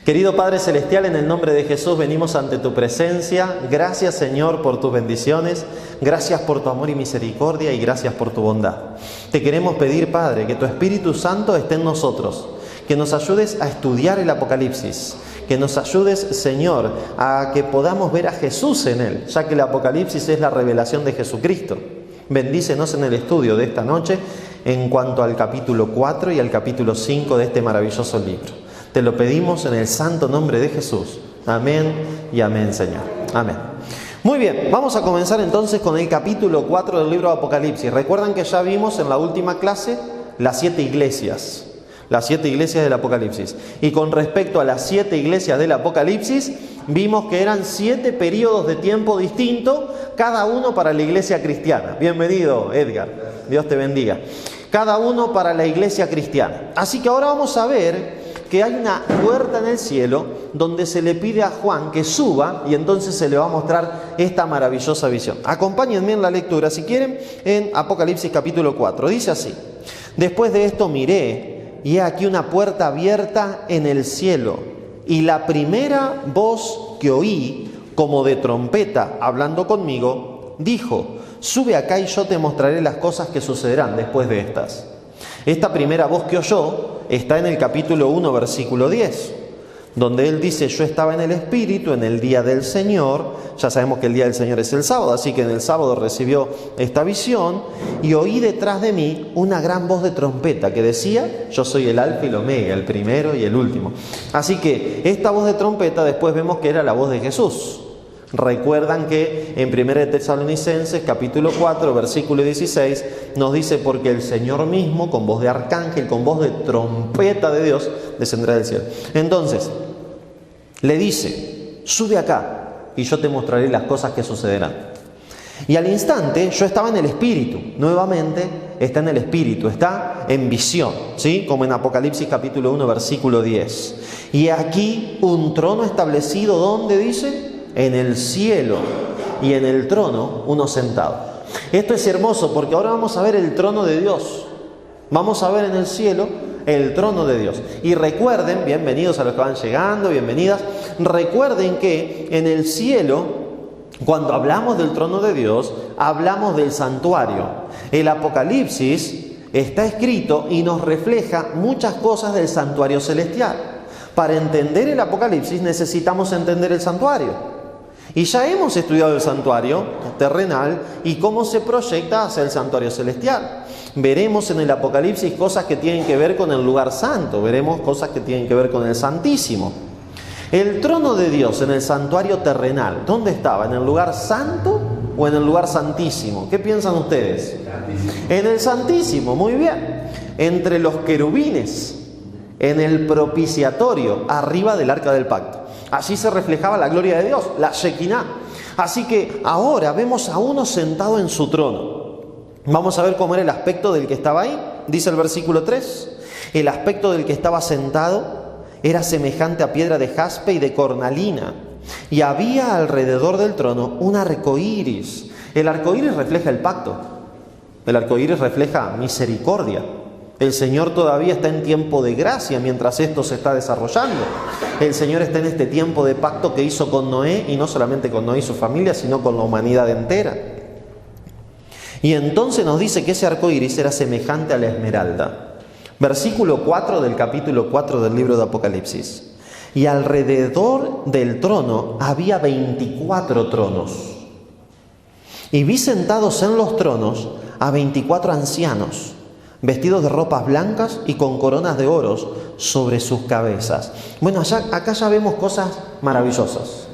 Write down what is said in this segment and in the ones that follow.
Querido Padre Celestial, en el nombre de Jesús venimos ante tu presencia. Gracias, Señor, por tus bendiciones. Gracias por tu amor y misericordia y gracias por tu bondad. Te queremos pedir, Padre, que tu Espíritu Santo esté en nosotros, que nos ayudes a estudiar el Apocalipsis, que nos ayudes, Señor, a que podamos ver a Jesús en él, ya que el Apocalipsis es la revelación de Jesucristo. Bendícenos en el estudio de esta noche en cuanto al capítulo 4 y al capítulo 5 de este maravilloso libro. Te lo pedimos en el santo nombre de Jesús. Amén y amén, Señor. Amén. Muy bien, vamos a comenzar entonces con el capítulo 4 del libro de Apocalipsis. Recuerdan que ya vimos en la última clase las 7 iglesias. Las 7 iglesias del Apocalipsis. Y con respecto a las 7 iglesias del Apocalipsis, vimos que eran 7 periodos de tiempo distintos, cada uno para la iglesia cristiana. Bienvenido, Edgar. Dios te bendiga. Cada uno para la iglesia cristiana. Así que ahora vamos a ver que hay una puerta en el cielo donde se le pide a Juan que suba y entonces se le va a mostrar esta maravillosa visión. Acompáñenme en la lectura, si quieren, en Apocalipsis capítulo 4. Dice así: después de esto miré, y he aquí una puerta abierta en el cielo, y la primera voz que oí, como de trompeta hablando conmigo, dijo: sube acá y yo te mostraré las cosas que sucederán después de estas. Esta primera voz que oyó está en el capítulo 1, versículo 10, donde él dice: yo estaba en el Espíritu en el día del Señor. Ya sabemos que el día del Señor es el sábado, así que en el sábado recibió esta visión, y oí detrás de mí una gran voz de trompeta que decía: yo soy el Alfa y el Omega, el primero y el último. Así que esta voz de trompeta después vemos que era la voz de Jesús. Recuerdan que en 1 Tesalonicenses capítulo 4 versículo 16 nos dice: porque el Señor mismo con voz de arcángel, con voz de trompeta de Dios, descenderá del cielo. Entonces le dice: sube acá y yo te mostraré las cosas que sucederán. Y al instante yo estaba en el Espíritu. Nuevamente está en el Espíritu, está en visión, ¿sí? Como en Apocalipsis capítulo 1 versículo 10. Y aquí un trono establecido, ¿dónde dice? En el cielo, y en el trono uno sentado. Esto es hermoso porque ahora vamos a ver el trono de Dios. Vamos a ver en el cielo el trono de Dios. Y recuerden, bienvenidos a los que van llegando, bienvenidas, recuerden que en el cielo, cuando hablamos del trono de Dios, hablamos del santuario. El Apocalipsis está escrito y nos refleja muchas cosas del santuario celestial. Para entender el Apocalipsis necesitamos entender el santuario. Y ya hemos estudiado el santuario terrenal y cómo se proyecta hacia el santuario celestial. Veremos en el Apocalipsis cosas que tienen que ver con el lugar santo, veremos cosas que tienen que ver con el Santísimo. El trono de Dios en el santuario terrenal, ¿dónde estaba? ¿En el lugar santo o en el lugar santísimo? ¿Qué piensan ustedes? En el Santísimo, muy bien. Entre los querubines, en el propiciatorio, arriba del arca del pacto. Allí se reflejaba la gloria de Dios, la Shekinah. Así que ahora vemos a uno sentado en su trono. Vamos a ver cómo era el aspecto del que estaba ahí. Dice el versículo 3. El aspecto del que estaba sentado era semejante a piedra de jaspe y de cornalina. Y había alrededor del trono un arco iris. El arco iris refleja el pacto. El arco iris refleja misericordia. El Señor todavía está en tiempo de gracia mientras esto se está desarrollando. El Señor está en este tiempo de pacto que hizo con Noé, y no solamente con Noé y su familia, sino con la humanidad entera. Y entonces nos dice que ese arco iris era semejante a la esmeralda. Versículo 4 del capítulo 4 del libro de Apocalipsis. Y alrededor del trono había 24 tronos. Y vi sentados en los tronos a 24 ancianos, vestidos de ropas blancas y con coronas de oros sobre sus cabezas. Bueno, acá ya vemos cosas maravillosas.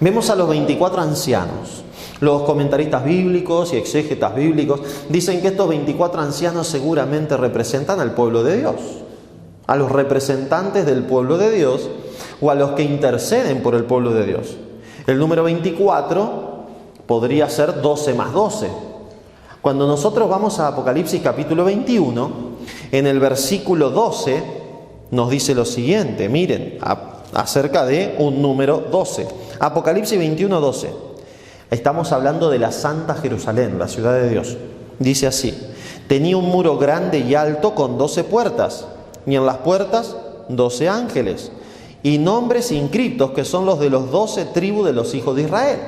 Vemos a los 24 ancianos. Los comentaristas bíblicos y exégetas bíblicos dicen que estos 24 ancianos seguramente representan al pueblo de Dios, a los representantes del pueblo de Dios o a los que interceden por el pueblo de Dios. El número 24 podría ser 12 más 12. Cuando nosotros vamos a Apocalipsis capítulo 21, en el versículo 12 nos dice lo siguiente, miren, acerca de un número 12. Apocalipsis 21, 12. Estamos hablando de la Santa Jerusalén, la ciudad de Dios. Dice así: tenía un muro grande y alto con 12 puertas, y en las puertas 12 ángeles, y nombres inscriptos que son los de los 12 tribus de los hijos de Israel.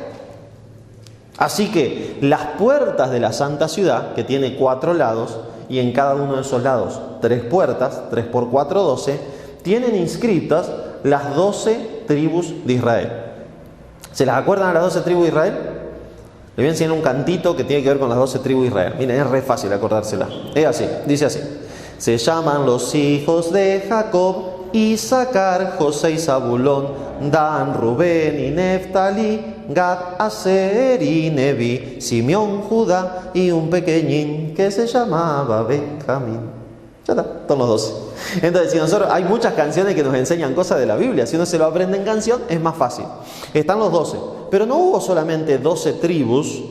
Así que las puertas de la santa ciudad, que tiene 4 lados, y en cada uno de esos lados 3 puertas, 3 por 4, 12, tienen inscritas las 12 tribus de Israel. ¿Se las acuerdan a las 12 tribus de Israel? Le voy a enseñar un cantito que tiene que ver con las 12 tribus de Israel. Miren, es re fácil acordársela. Es así, dice así. Se llaman los hijos de Jacob, Isaacar, José y Zabulón, Dan, Rubén y Neftalí, Gad, Aser y Neví, Simeón, Judá y un pequeñín que se llamaba Benjamín. Ya está, son los 12. Entonces, si nosotros, hay muchas canciones que nos enseñan cosas de la Biblia. Si uno se lo aprende en canción, es más fácil. Están los 12. Pero no hubo solamente 12 tribus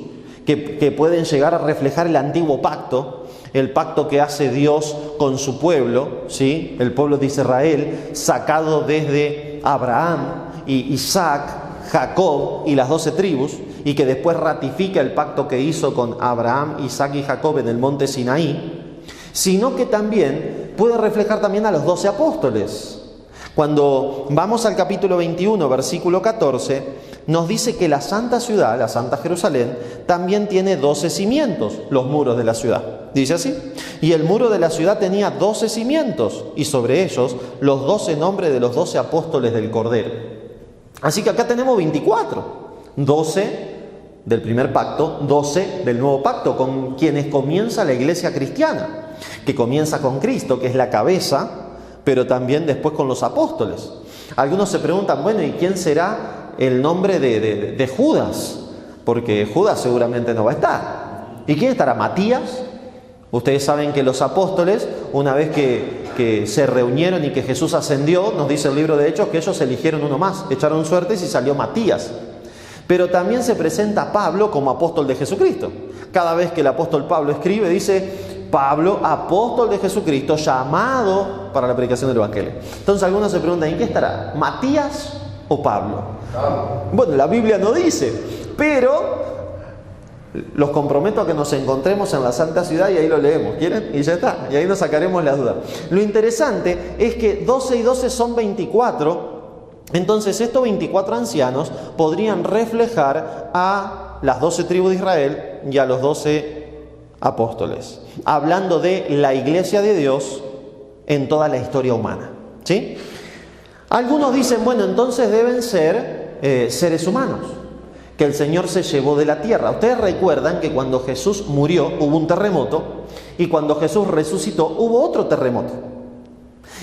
que pueden llegar a reflejar el antiguo pacto, el pacto que hace Dios con su pueblo, ¿sí? El pueblo de Israel, sacado desde Abraham, y Isaac, Jacob y las 12 tribus, y que después ratifica el pacto que hizo con Abraham, Isaac y Jacob en el monte Sinaí, sino que también puede reflejar también a los 12 apóstoles. Cuando vamos al capítulo 21, versículo 14, nos dice que la santa ciudad, la santa Jerusalén, también tiene 12 cimientos, los muros de la ciudad. Dice así: y el muro de la ciudad tenía 12 cimientos, y sobre ellos los 12 nombres de los 12 apóstoles del Cordero. Así que acá tenemos 24, 12 del primer pacto, 12 del nuevo pacto, con quienes comienza la iglesia cristiana, que comienza con Cristo, que es la cabeza, pero también después con los apóstoles. Algunos se preguntan, bueno, ¿y quién será el nombre de Judas? Porque Judas seguramente no va a estar. ¿Y quién estará? ¿Matías? Ustedes saben que los apóstoles, una vez que se reunieron y que Jesús ascendió, nos dice el libro de Hechos que ellos eligieron uno más, echaron suertes y salió Matías. Pero también se presenta Pablo como apóstol de Jesucristo. Cada vez que el apóstol Pablo escribe, dice: Pablo, apóstol de Jesucristo, llamado para la predicación del Evangelio. Entonces algunos se preguntan, ¿en qué estará? ¿Matías o Pablo? Bueno, la Biblia no dice, pero los comprometo a que nos encontremos en la Santa Ciudad y ahí lo leemos. ¿Quieren? Y ya está, y ahí nos sacaremos las dudas. Lo interesante es que 12 y 12 son 24. Entonces estos 24 ancianos podrían reflejar a las 12 tribus de Israel y a los 12 apóstoles, hablando de la iglesia de Dios en toda la historia humana, ¿sí? Algunos dicen, bueno, entonces deben ser seres humanos, que el Señor se llevó de la tierra. Ustedes recuerdan que cuando Jesús murió hubo un terremoto, y cuando Jesús resucitó hubo otro terremoto.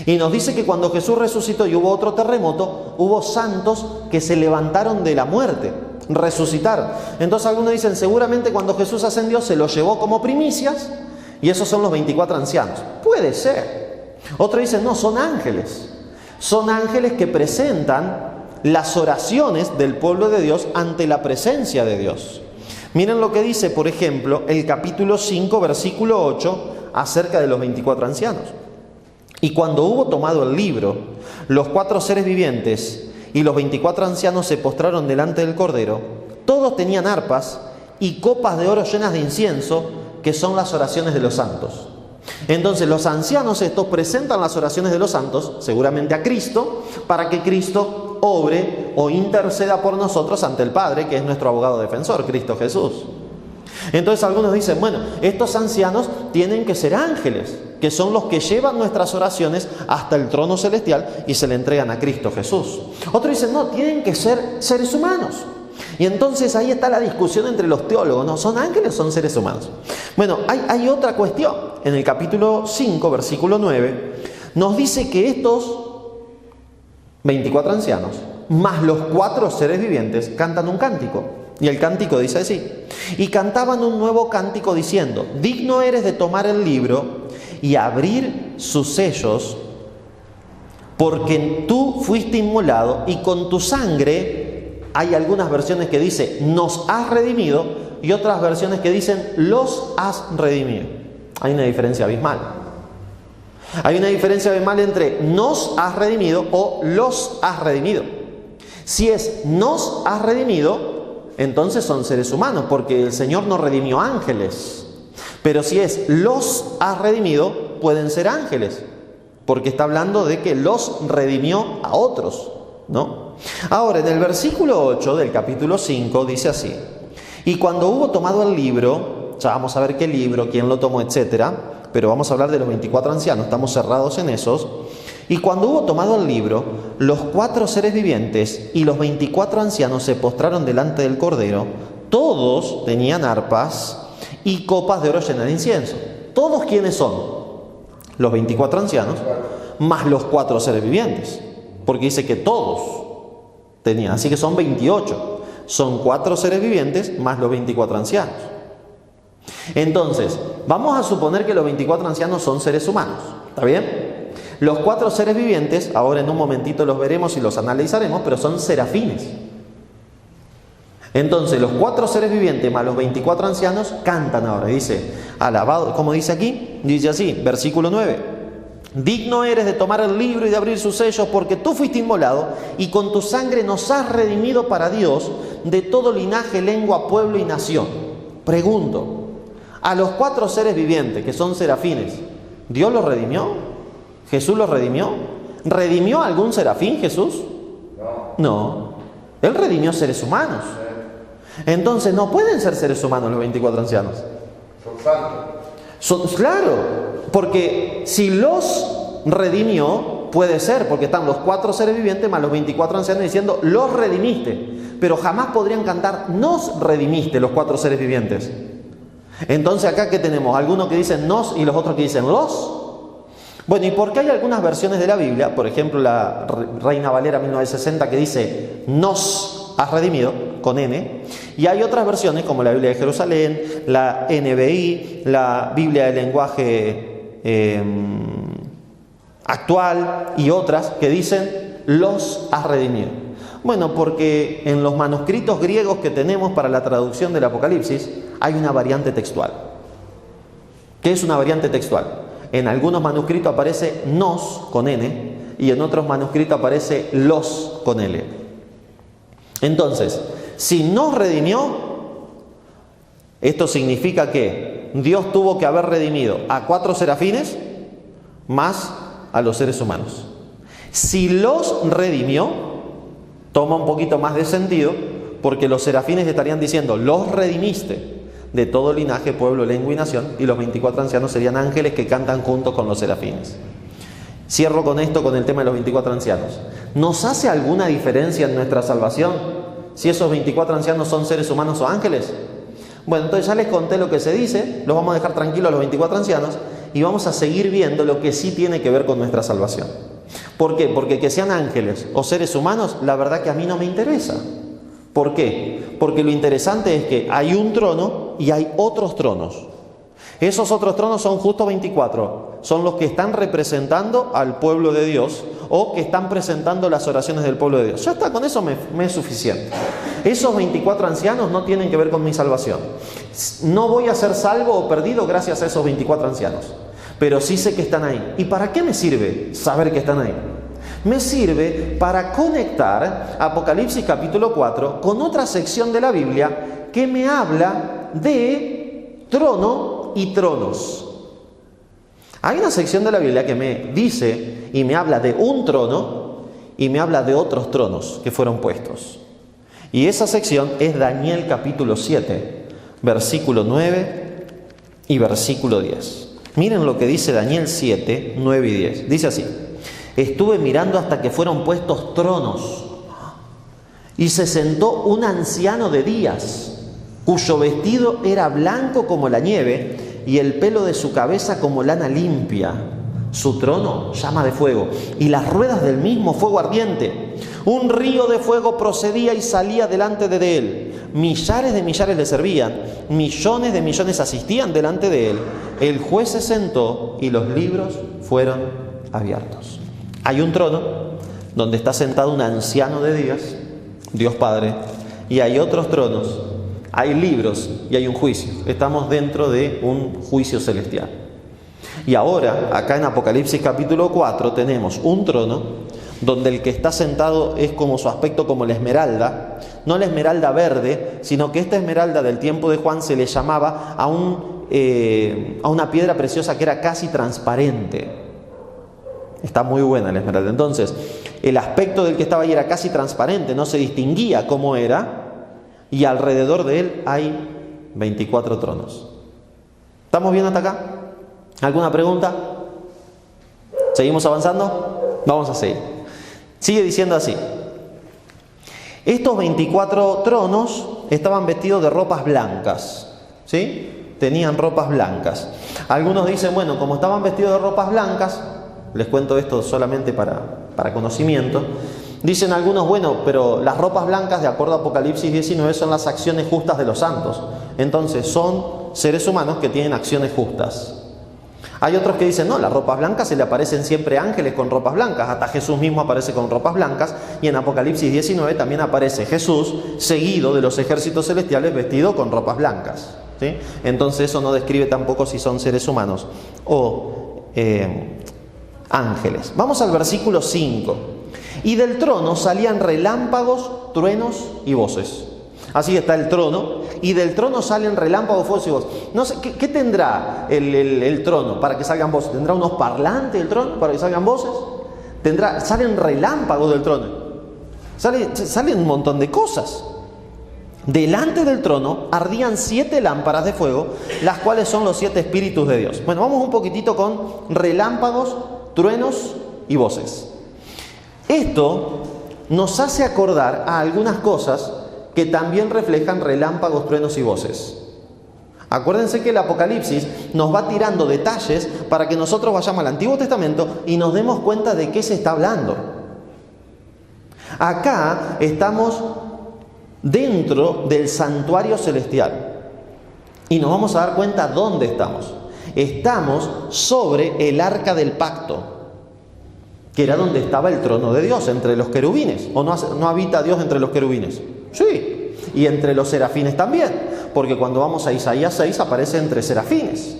Y nos dice que cuando Jesús resucitó y hubo otro terremoto, hubo santos que se levantaron de la muerte, resucitaron. Entonces algunos dicen, seguramente cuando Jesús ascendió se los llevó como primicias, y esos son los 24 ancianos. Puede ser. Otros dicen, no, son ángeles. Son ángeles que presentan las oraciones del pueblo de Dios ante la presencia de Dios. Miren lo que dice, por ejemplo, el capítulo 5, versículo 8, acerca de los 24 ancianos. Y cuando hubo tomado el libro, los 4 seres vivientes y los 24 ancianos se postraron delante del Cordero. Todos tenían arpas y copas de oro llenas de incienso, que son las oraciones de los santos. Entonces los ancianos estos presentan las oraciones de los santos, seguramente a Cristo, para que Cristo obre o interceda por nosotros ante el Padre, que es nuestro abogado defensor, Cristo Jesús. Entonces algunos dicen, bueno, estos ancianos tienen que ser ángeles, que son los que llevan nuestras oraciones hasta el trono celestial y se le entregan a Cristo Jesús. Otros dicen, no, tienen que ser seres humanos. Y entonces ahí está la discusión entre los teólogos, ¿no? ¿Son ángeles o son seres humanos? Bueno, hay otra cuestión. En el capítulo 5, versículo 9, nos dice que estos 24 ancianos, más los 4 seres vivientes, cantan un cántico. Y el cántico dice así: y cantaban un nuevo cántico diciendo: digno eres de tomar el libro y abrir sus sellos, porque tú fuiste inmolado y con tu sangre, hay algunas versiones que dice nos has redimido y otras versiones que dicen los has redimido. Hay una diferencia abismal. Hay una diferencia abismal entre nos has redimido o los has redimido. Si es nos has redimido, entonces son seres humanos, porque el Señor no redimió ángeles. Pero si es los has redimido, pueden ser ángeles. porque está hablando de que los redimió a otros, ¿no? Ahora, en el versículo 8 del capítulo 5 dice así: y cuando hubo tomado el libro, ya vamos a ver qué libro, quién lo tomó, etcétera, pero vamos a hablar de los 24 ancianos, estamos cerrados en esos. Y cuando hubo tomado el libro, los 4 seres vivientes y los 24 ancianos se postraron delante del Cordero. Todos tenían arpas y copas de oro llenas de incienso. ¿Todos quiénes son? Los 24 ancianos más los 4 seres vivientes, porque dice que todos tenían, así que son 28. Son 4 seres vivientes más los 24 ancianos. Entonces, vamos a suponer que los 24 ancianos son seres humanos, ¿está bien? Los 4 seres vivientes, ahora en un momentito los veremos y los analizaremos, pero son serafines. Entonces, los 4 seres vivientes más los 24 ancianos cantan ahora. Dice, alabado, ¿cómo dice aquí? Dice así, versículo 9: digno eres de tomar el libro y de abrir sus sellos, porque tú fuiste inmolado y con tu sangre nos has redimido para Dios de todo linaje, lengua, pueblo y nación. Pregunto, a los 4 seres vivientes que son serafines, ¿Dios los redimió? ¿Jesús los redimió? ¿Redimió a algún serafín Jesús? No. Él redimió seres humanos. Entonces no pueden ser seres humanos los 24 ancianos. Son santos. Claro, porque si los redimió, puede ser, porque están los 4 seres vivientes más los 24 ancianos diciendo, los redimiste. Pero jamás podrían cantar, nos redimiste, los 4 seres vivientes. Entonces acá ¿qué tenemos? Algunos que dicen nos y los otros que dicen los. Bueno, ¿y por qué hay algunas versiones de la Biblia? Por ejemplo, la Reina Valera 1960 que dice nos has redimido, con N. Y hay otras versiones como la Biblia de Jerusalén, la NBI, la Biblia del lenguaje actual y otras que dicen los has redimido. Bueno, porque en los manuscritos griegos que tenemos para la traducción del Apocalipsis hay una variante textual. ¿Qué es una variante textual? En algunos manuscritos aparece nos con N y en otros manuscritos aparece los con L. Entonces, si nos redimió, esto significa que Dios tuvo que haber redimido a 4 serafines más a los seres humanos. Si los redimió, toma un poquito más de sentido, porque los serafines estarían diciendo, los redimiste de todo linaje, pueblo, lengua y nación, y los 24 ancianos serían ángeles que cantan juntos con los serafines. Cierro con esto, con el tema de los 24 ancianos. ¿Nos hace alguna diferencia en nuestra salvación si esos 24 ancianos son seres humanos o ángeles? Bueno, entonces ya les conté lo que se dice, los vamos a dejar tranquilos a los 24 ancianos y vamos a seguir viendo lo que sí tiene que ver con nuestra salvación. ¿Por qué? Porque que sean ángeles o seres humanos, la verdad que a mí no me interesa. ¿Por qué? Porque lo interesante es que hay un trono y hay otros tronos. Esos otros tronos son justo 24. Son los que están representando al pueblo de Dios o que están presentando las oraciones del pueblo de Dios. Ya está, con eso me es suficiente. Esos 24 ancianos no tienen que ver con mi salvación. No voy a ser salvo o perdido gracias a esos 24 ancianos. Pero sí sé que están ahí. ¿Y para qué me sirve saber que están ahí? Me sirve para conectar Apocalipsis capítulo 4 con otra sección de la Biblia que me habla de trono y tronos. Hay una sección de la Biblia que me dice y me habla de un trono y me habla de otros tronos que fueron puestos. Y esa sección es Daniel capítulo 7, versículo 9 y versículo 10. Miren lo que dice Daniel 7, 9 y 10. Dice así: estuve mirando hasta que fueron puestos tronos y se sentó un anciano de días, cuyo vestido era blanco como la nieve y el pelo de su cabeza como lana limpia. Su trono llama de fuego y las ruedas del mismo fuego ardiente. Un río de fuego procedía y salía delante de él. Millares de millares le servían, millones de millones asistían delante de él. El juez se sentó y los libros fueron abiertos. Hay un trono donde está sentado un anciano de días, Dios Padre, y hay otros tronos, hay libros y hay un juicio. Estamos dentro de un juicio celestial. Y ahora, acá en Apocalipsis capítulo 4, tenemos un trono donde el que está sentado es como su aspecto como la esmeralda, no la esmeralda verde, sino que esta esmeralda del tiempo de Juan se le llamaba a una piedra preciosa que era casi transparente. Está muy buena la esmeralda. Entonces, el aspecto del que estaba ahí era casi transparente, no se distinguía cómo era, y alrededor de él hay 24 tronos. ¿Estamos bien hasta acá? ¿Alguna pregunta? ¿Seguimos avanzando? Vamos a seguir. Sigue diciendo así. Estos 24 tronos estaban vestidos de ropas blancas, ¿sí? Tenían ropas blancas. Algunos dicen, bueno, como estaban vestidos de ropas blancas, les cuento esto solamente para conocimiento, dicen algunos, bueno, pero las ropas blancas, de acuerdo a Apocalipsis 19, son las acciones justas de los santos. Entonces son seres humanos que tienen acciones justas. Hay otros que dicen, no, las ropas blancas se le aparecen siempre ángeles con ropas blancas, hasta Jesús mismo aparece con ropas blancas, y en Apocalipsis 19 también aparece Jesús seguido de los ejércitos celestiales vestido con ropas blancas, ¿sí? Entonces eso no describe tampoco si son seres humanos o ángeles. Vamos al versículo 5. Y del trono salían relámpagos, truenos y voces. Así está el trono, y del trono salen relámpagos, fuegos y voces. No sé, ¿qué tendrá el trono para que salgan voces? ¿Tendrá unos parlantes el trono para que salgan voces? Salen relámpagos del trono. Salen un montón de cosas. Delante del trono ardían 7 lámparas de fuego, las cuales son los 7 espíritus de Dios. Bueno, vamos un poquitito con relámpagos, truenos y voces. Esto nos hace acordar a algunas cosas que también reflejan relámpagos, truenos y voces. Acuérdense que el Apocalipsis nos va tirando detalles para que nosotros vayamos al Antiguo Testamento y nos demos cuenta de qué se está hablando. Acá estamos dentro del santuario celestial y nos vamos a dar cuenta dónde estamos. Estamos sobre el arca del pacto, que era donde estaba el trono de Dios, entre los querubines. ¿O no habita Dios entre los querubines? Sí, y entre los serafines también, porque cuando vamos a Isaías 6 aparece entre serafines.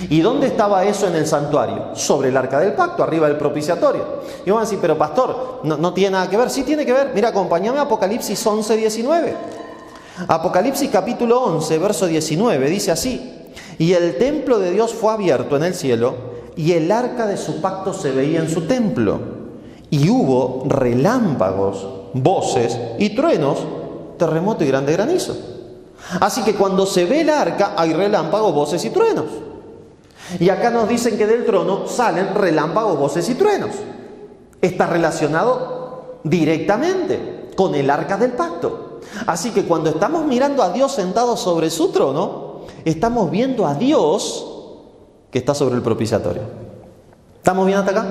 ¿Y dónde estaba eso en el santuario? Sobre el arca del pacto, arriba del propiciatorio. Y van a decir, pero pastor, no tiene nada que ver. Sí tiene que ver. Mira, acompáñame a Apocalipsis 11, 19. Apocalipsis capítulo 11, verso 19, dice así: y el templo de Dios fue abierto en el cielo, y el arca de su pacto se veía en su templo. Y hubo relámpagos, voces y truenos, terremoto y grande granizo. Así que cuando se ve el arca hay relámpagos, voces y truenos. Y acá nos dicen que del trono salen relámpagos, voces y truenos. Está relacionado directamente con el arca del pacto. Así que cuando estamos mirando a Dios sentado sobre su trono, estamos viendo a Dios que está sobre el propiciatorio. ¿Estamos bien hasta acá?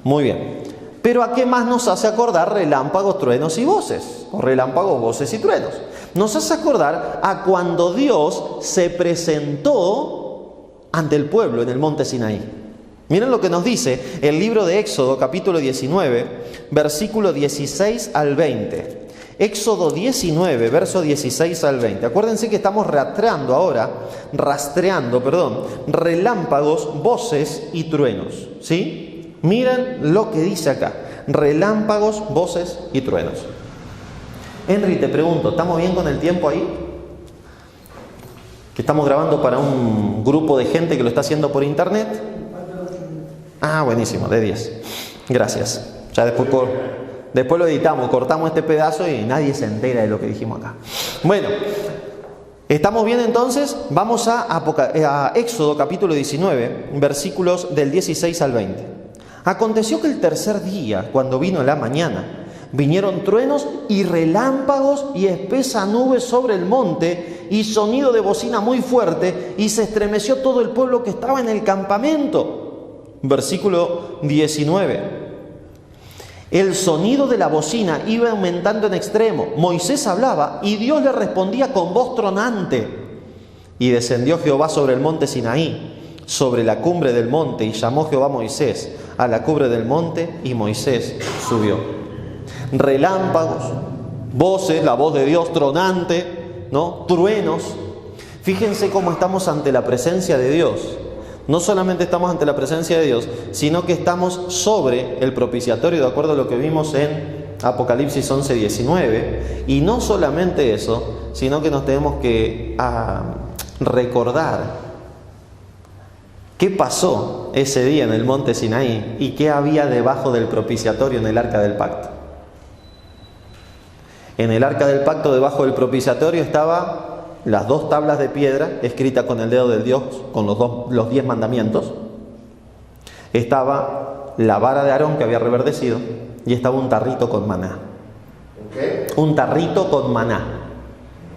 Muy bien. Pero ¿a qué más nos hace acordar relámpagos, truenos y voces? O relámpagos, voces y truenos. Nos hace acordar a cuando Dios se presentó ante el pueblo en el monte Sinaí. Miren lo que nos dice el libro de Éxodo, capítulo 19, versículo 16 al 20. Éxodo 19, verso 16 al 20. Acuérdense que estamos rastreando, relámpagos, voces y truenos, ¿sí? Miren lo que dice acá: relámpagos, voces y truenos. Henry, te pregunto, ¿estamos bien con el tiempo ahí? Que estamos grabando para un grupo de gente que lo está haciendo por internet. Ah, buenísimo, de 10. Gracias. Ya después lo editamos, cortamos este pedazo y nadie se entera de lo que dijimos acá. Bueno, ¿estamos bien entonces? Vamos a Éxodo capítulo 19, versículos del 16 al 20. Aconteció que el tercer día, cuando vino la mañana, vinieron truenos y relámpagos y espesa nube sobre el monte y sonido de bocina muy fuerte, y se estremeció todo el pueblo que estaba en el campamento. Versículo 19. El sonido de la bocina iba aumentando en extremo. Moisés hablaba y Dios le respondía con voz tronante. Y descendió Jehová sobre el monte Sinaí, sobre la cumbre del monte, y llamó Jehová a Moisés a la cumbre del monte, y Moisés subió. Relámpagos, voces, la voz de Dios tronante, ¿no? Truenos. Fíjense cómo estamos ante la presencia de Dios. No solamente estamos ante la presencia de Dios, sino que estamos sobre el propiciatorio, de acuerdo a lo que vimos en Apocalipsis 11, 19. Y no solamente eso, sino que nos tenemos que recordar ¿Qué pasó ese día en el monte Sinaí y qué había debajo del propiciatorio en el arca del pacto? En el arca del pacto, debajo del propiciatorio, estaban las 2 tablas de piedra escritas con el dedo del Dios, con los 10 mandamientos. Estaba la vara de Aarón que había reverdecido y estaba un tarrito con maná. Un tarrito con maná.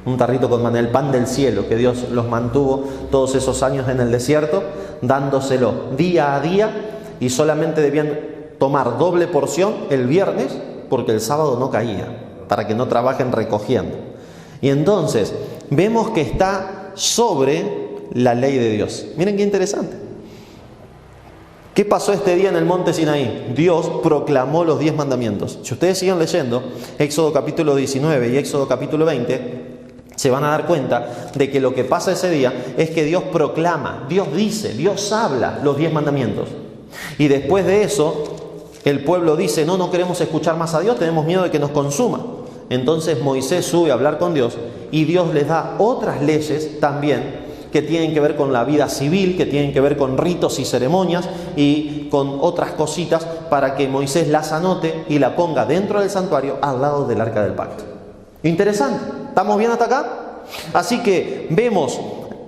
Un tarrito con maná, el pan del cielo, que Dios los mantuvo todos esos años en el desierto, dándoselo día a día, y solamente debían tomar doble porción el viernes, porque el sábado no caía, para que no trabajen recogiendo. Y entonces vemos que está sobre la ley de Dios. Miren qué interesante. ¿Qué pasó este día en el monte Sinaí? Dios proclamó los 10 mandamientos. Si ustedes siguen leyendo Éxodo capítulo 19 y Éxodo capítulo 20, se van a dar cuenta de que lo que pasa ese día es que Dios proclama, Dios dice, Dios habla los 10 mandamientos. Y después de eso, el pueblo dice, no queremos escuchar más a Dios, tenemos miedo de que nos consuma. Entonces Moisés sube a hablar con Dios y Dios les da otras leyes también que tienen que ver con la vida civil, que tienen que ver con ritos y ceremonias y con otras cositas, para que Moisés las anote y la ponga dentro del santuario al lado del arca del pacto. Interesante. ¿Estamos bien hasta acá? Así que vemos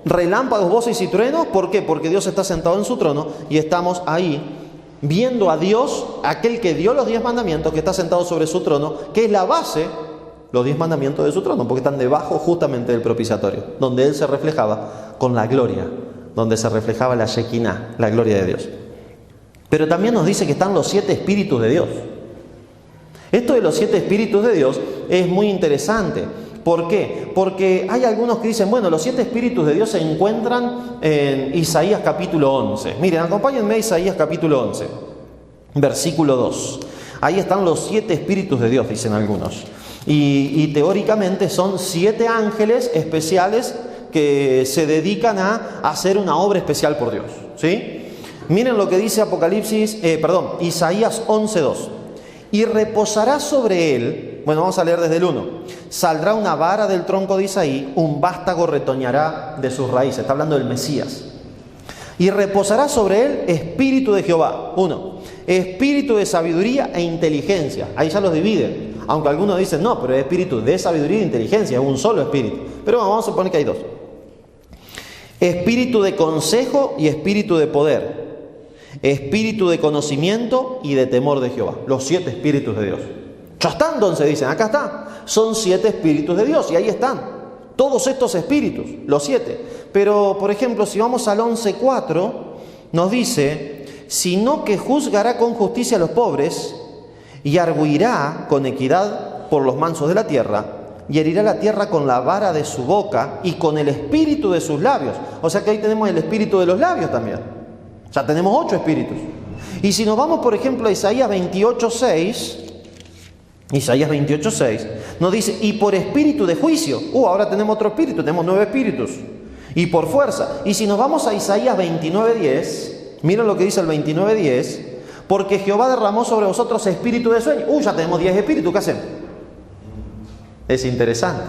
relámpagos, voces y truenos. ¿Por qué? Porque Dios está sentado en su trono y estamos ahí viendo a Dios, aquel que dio los 10 mandamientos, que está sentado sobre su trono, que es la base, los 10 mandamientos de su trono, porque están debajo justamente del propiciatorio, donde Él se reflejaba con la gloria, donde se reflejaba la Shekinah, la gloria de Dios. Pero también nos dice que están los 7 espíritus de Dios. Esto de los 7 espíritus de Dios es muy interesante. ¿Por qué? Porque hay algunos que dicen, bueno, los 7 espíritus de Dios se encuentran en Isaías capítulo 11. Miren, acompáñenme a Isaías capítulo 11, versículo 2. Ahí están los 7 espíritus de Dios, dicen algunos. Y teóricamente son 7 ángeles especiales que se dedican a hacer una obra especial por Dios, ¿sí? Miren lo que dice Isaías 11:2. Y reposará sobre él, bueno, vamos a leer desde el 1. Saldrá una vara del tronco de Isaí, un vástago retoñará de sus raíces. Está hablando del Mesías. Y reposará sobre él espíritu de Jehová. 1. Espíritu de sabiduría e inteligencia. Ahí ya los divide. Aunque algunos dicen, no, pero es espíritu de sabiduría e inteligencia, es un solo espíritu. Pero vamos a suponer que hay 2. Espíritu de consejo y espíritu de poder. Espíritu de conocimiento y de temor de Jehová. Los 7 espíritus de Dios. Ya están, entonces dicen, acá está. Son 7 espíritus de Dios y ahí están. Todos estos espíritus, los 7. Pero, por ejemplo, si vamos al 11:4, nos dice, sino que juzgará con justicia a los pobres y arguirá con equidad por los mansos de la tierra y herirá la tierra con la vara de su boca y con el espíritu de sus labios. O sea que ahí tenemos el espíritu de los labios también. O sea, tenemos 8 espíritus. Y si nos vamos, por ejemplo, a Isaías 28:6, nos dice, y por espíritu de juicio. Ahora tenemos otro espíritu, tenemos 9 espíritus. Y por fuerza. Y si nos vamos a Isaías 29:10, miren lo que dice el 29:10, porque Jehová derramó sobre vosotros espíritu de sueño. Ya tenemos 10 espíritus, ¿qué hacemos? Es interesante.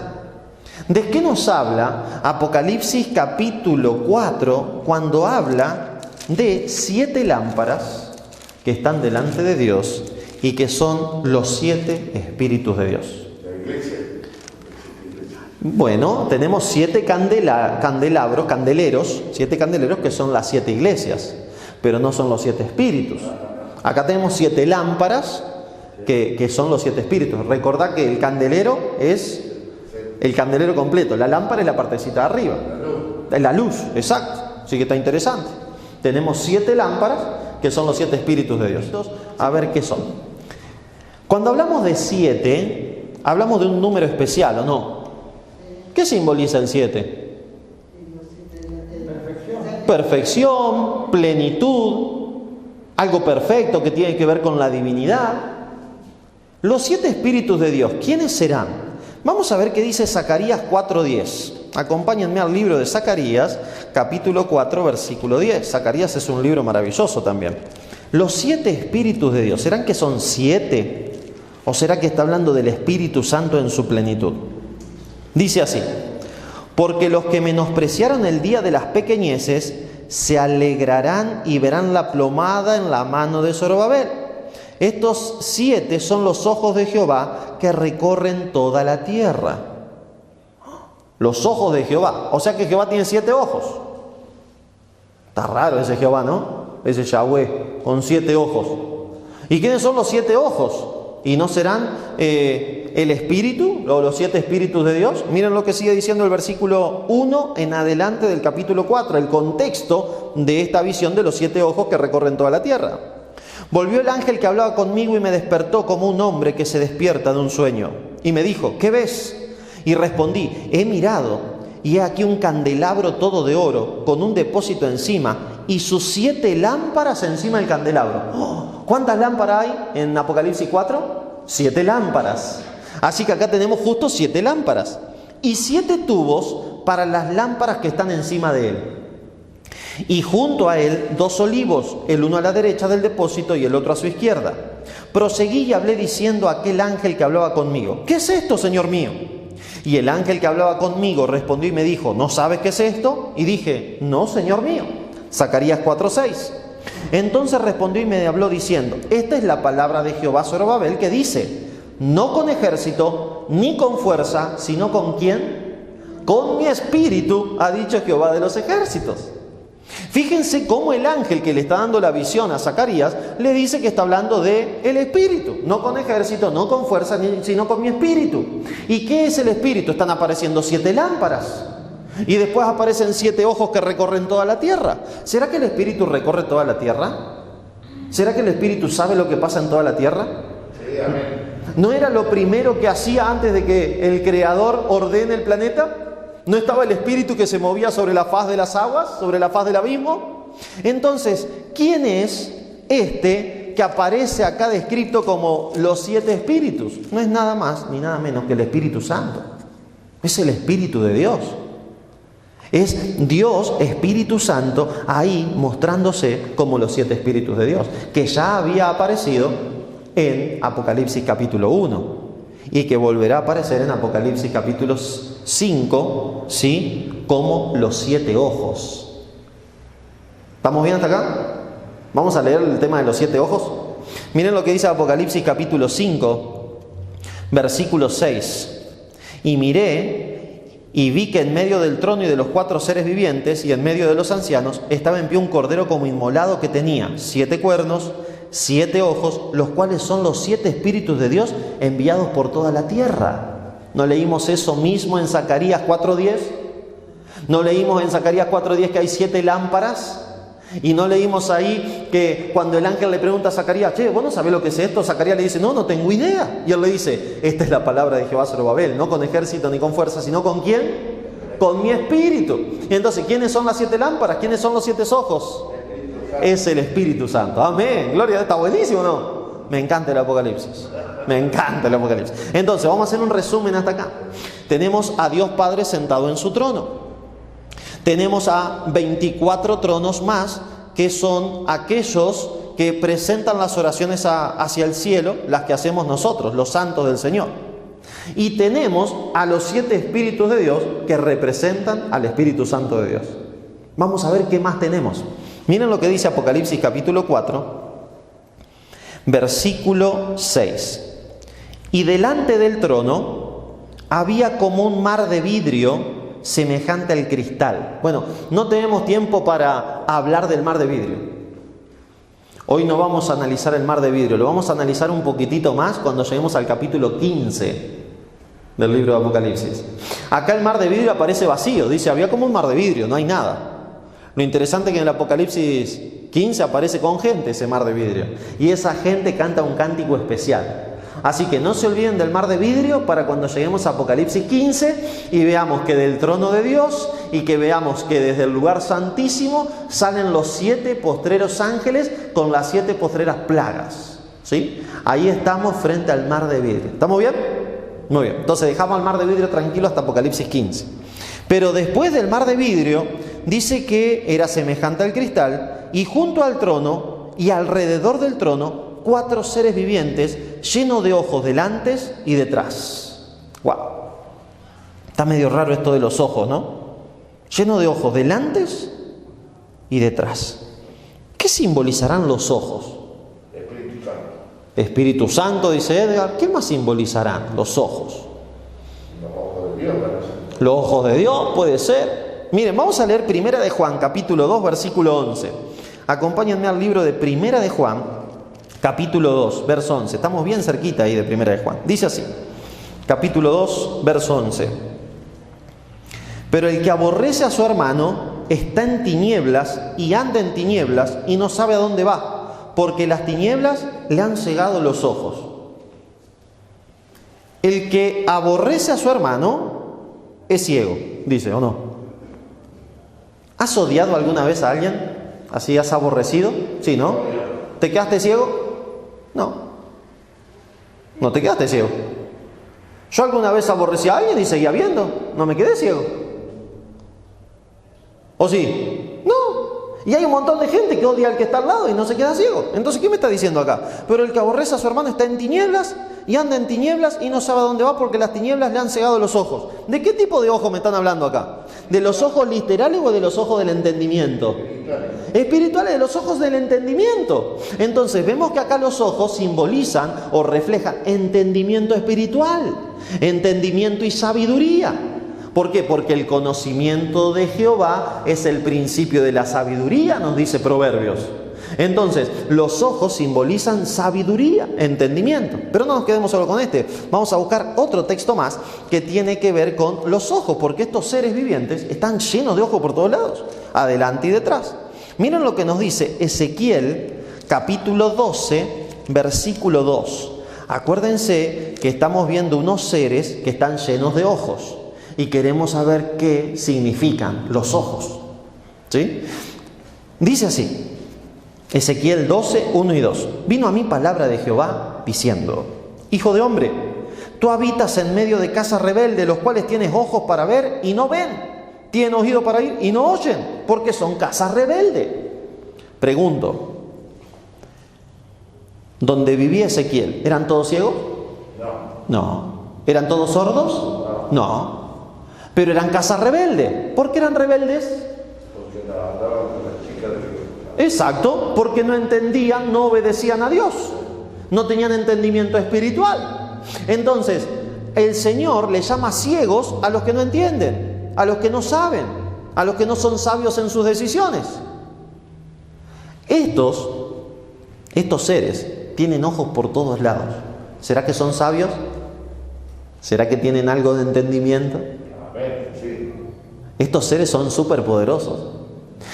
¿De qué nos habla Apocalipsis capítulo 4 cuando habla de 7 lámparas que están delante de Dios y que son los 7 espíritus de Dios? Bueno, tenemos 7 candeleros, 7 candeleros que son las 7 iglesias, pero no son los 7 espíritus. Acá tenemos 7 lámparas que son los 7 espíritus. Recordad que el candelero es el candelero completo, la lámpara es la partecita de arriba, es la luz, exacto. Así que está interesante. Tenemos 7 lámparas que son los 7 espíritus de Dios. A ver qué son. Cuando hablamos de 7, hablamos de un número especial, ¿o no? ¿Qué simboliza el 7? Perfección, plenitud, algo perfecto que tiene que ver con la divinidad. Los 7 espíritus de Dios, ¿quiénes serán? Vamos a ver qué dice Zacarías 4:10. Acompáñenme al libro de Zacarías, capítulo 4, versículo 10. Zacarías es un libro maravilloso también. Los 7 espíritus de Dios, ¿serán que son 7? ¿O será que está hablando del Espíritu Santo en su plenitud? Dice así: porque los que menospreciaron el día de las pequeñeces se alegrarán y verán la plomada en la mano de Zorobabel. Estos 7 son los ojos de Jehová que recorren toda la tierra. Los ojos de Jehová. O sea que Jehová tiene 7 ojos. Está raro ese Jehová, ¿no? Ese Yahweh con 7 ojos. ¿Y quiénes son los 7 ojos? ¿Y no serán el espíritu o los 7 espíritus de Dios? Miren lo que sigue diciendo el versículo 1 en adelante del capítulo 4, el contexto de esta visión de los 7 ojos que recorren toda la tierra. Volvió el ángel que hablaba conmigo y me despertó como un hombre que se despierta de un sueño. Y me dijo, ¿qué ves? Y respondí, he mirado, y he aquí un candelabro todo de oro, con un depósito encima, y sus 7 lámparas encima del candelabro. ¡Oh! ¿Cuántas lámparas hay en Apocalipsis 4? 7 lámparas. Así que acá tenemos justo 7 lámparas. Y 7 tubos para las lámparas que están encima de él. Y junto a él 2 olivos, el uno a la derecha del depósito y el otro a su izquierda. Proseguí y hablé diciendo a aquel ángel que hablaba conmigo, ¿qué es esto, Señor mío? Y el ángel que hablaba conmigo respondió y me dijo, ¿no sabes qué es esto? Y dije, no, Señor mío. Zacarías 4:6. Entonces respondió y me habló diciendo, esta es la palabra de Jehová Zorobabel que dice, no con ejército ni con fuerza, sino ¿con quién? Con mi espíritu, ha dicho Jehová de los ejércitos. Fíjense cómo el ángel que le está dando la visión a Zacarías le dice que está hablando de el espíritu, no con ejército, no con fuerza, sino con mi espíritu. ¿Y qué es el espíritu? Están apareciendo 7 lámparas y después aparecen 7 ojos que recorren toda la tierra. ¿Será que el espíritu recorre toda la tierra? ¿Será que el espíritu sabe lo que pasa en toda la tierra? Sí, amén. ¿No era lo primero que hacía antes de que el creador ordene el planeta? ¿No estaba el espíritu que se movía sobre la faz de las aguas, sobre la faz del abismo? Entonces, ¿quién es este que aparece acá descrito como los 7 espíritus? No es nada más ni nada menos que el Espíritu Santo. Es el Espíritu de Dios. Es Dios, Espíritu Santo, ahí mostrándose como los 7 espíritus de Dios, que ya había aparecido en Apocalipsis capítulo 1. Y que volverá a aparecer en Apocalipsis capítulo 5, ¿sí? Como los 7 ojos. ¿Estamos bien hasta acá? Vamos a leer el tema de los 7 ojos. Miren lo que dice Apocalipsis capítulo 5, versículo 6. Y miré y vi que en medio del trono y de los 4 seres vivientes y en medio de los ancianos estaba en pie un cordero como inmolado que tenía 7 cuernos, 7 ojos, los cuales son los 7 espíritus de Dios enviados por toda la tierra. ¿No leímos eso mismo en Zacarías 4:10? ¿No leímos en Zacarías 4:10 que hay 7 lámparas? ¿Y no leímos ahí que cuando el ángel le pregunta a Zacarías, che, ¿vos no sabés lo que es esto? Zacarías le dice, no, no tengo idea. Y él le dice, esta es la palabra de Jehová Zorobabel, no con ejército ni con fuerza, sino ¿con quién? Con mi espíritu. Y entonces, ¿quiénes son las 7 lámparas? ¿Quiénes son los 7 ojos? Es el Espíritu Santo. Amén. Gloria a Dios. Está buenísimo, ¿no? Me encanta el Apocalipsis. Me encanta el Apocalipsis. Entonces, vamos a hacer un resumen hasta acá. Tenemos a Dios Padre sentado en su trono. Tenemos a 24 tronos más, que son aquellos que presentan las oraciones hacia el cielo, las que hacemos nosotros, los santos del Señor. Y tenemos a los 7 espíritus de Dios que representan al Espíritu Santo de Dios. Vamos a ver qué más tenemos. Miren lo que dice Apocalipsis capítulo 4, versículo 6. Y delante del trono había como un mar de vidrio semejante al cristal. Bueno, no tenemos tiempo para hablar del mar de vidrio. Hoy no vamos a analizar el mar de vidrio, lo vamos a analizar un poquitito más cuando lleguemos al capítulo 15 del libro de Apocalipsis. Acá el mar de vidrio aparece vacío, dice, había como un mar de vidrio, no hay nada. Lo interesante es que en el Apocalipsis 15 aparece con gente ese mar de vidrio. Y esa gente canta un cántico especial. Así que no se olviden del mar de vidrio para cuando lleguemos a Apocalipsis 15 y veamos que del trono de Dios y que veamos que desde el lugar santísimo salen los 7 postreros ángeles con las 7 postreras plagas. ¿Sí? Ahí estamos frente al mar de vidrio. ¿Estamos bien? Muy bien. Entonces dejamos al mar de vidrio tranquilo hasta Apocalipsis 15. Pero después del mar de vidrio dice que era semejante al cristal y junto al trono y alrededor del trono 4 seres vivientes llenos de ojos delante y detrás. ¡Wow! Está medio raro esto de los ojos, ¿no? Lleno de ojos delante y detrás. ¿Qué simbolizarán los ojos? Espíritu Santo, dice Edgar. ¿Qué más simbolizarán los ojos? Los ojos de Dios, puede ser. Miren, vamos a leer Primera de Juan, capítulo 2, versículo 11. Acompáñenme al libro de Primera de Juan, capítulo 2, verso 11. Estamos bien cerquita ahí de Primera de Juan. Dice así, capítulo 2, verso 11. Pero el que aborrece a su hermano está en tinieblas y anda en tinieblas y no sabe a dónde va, porque las tinieblas le han cegado los ojos. El que aborrece a su hermano es ciego, dice, ¿o no? ¿Has odiado alguna vez a alguien? ¿Así has aborrecido? Sí, ¿no? ¿Te quedaste ciego? No. No te quedaste ciego. Yo alguna vez aborrecí a alguien y seguía viendo. No me quedé ciego. ¿O sí? No. Y hay un montón de gente que odia al que está al lado y no se queda ciego. Entonces, ¿qué me está diciendo acá? Pero el que aborrece a su hermano está en tinieblas y anda en tinieblas y no sabe a dónde va porque las tinieblas le han cegado los ojos. ¿De qué tipo de ojos me están hablando acá? ¿De los ojos literales o de los ojos del entendimiento? Espirituales, de los ojos del entendimiento. Entonces, vemos que acá los ojos simbolizan o reflejan entendimiento espiritual, entendimiento y sabiduría. ¿Por qué? Porque el conocimiento de Jehová es el principio de la sabiduría, nos dice Proverbios. Entonces, los ojos simbolizan sabiduría, entendimiento. Pero no nos quedemos solo con este. Vamos a buscar otro texto más que tiene que ver con los ojos, porque estos seres vivientes están llenos de ojos por todos lados, adelante y detrás. Miren lo que nos dice Ezequiel, capítulo 12, versículo 2. Acuérdense que estamos viendo unos seres que están llenos de ojos. Y queremos saber qué significan los ojos. ¿Sí? Dice así, Ezequiel 12, 1 y 2. Vino a mí palabra de Jehová diciendo: Hijo de hombre, tú habitas en medio de casas rebeldes, los cuales tienes ojos para ver y no ven, tienen oído para oír y no oyen, porque son casas rebeldes. Pregunto, ¿dónde vivía Ezequiel? ¿Eran todos ciegos? No. ¿Eran todos sordos? No. Pero eran casas rebeldes. ¿Por qué eran rebeldes? Porque andaban con las chicas de Dios. Exacto, porque no entendían, no obedecían a Dios. No tenían entendimiento espiritual. Entonces, el Señor le llama ciegos a los que no entienden, a los que no saben, a los que no son sabios en sus decisiones. Estos seres tienen ojos por todos lados. ¿Será que son sabios? ¿Será que tienen algo de entendimiento? Estos seres son superpoderosos.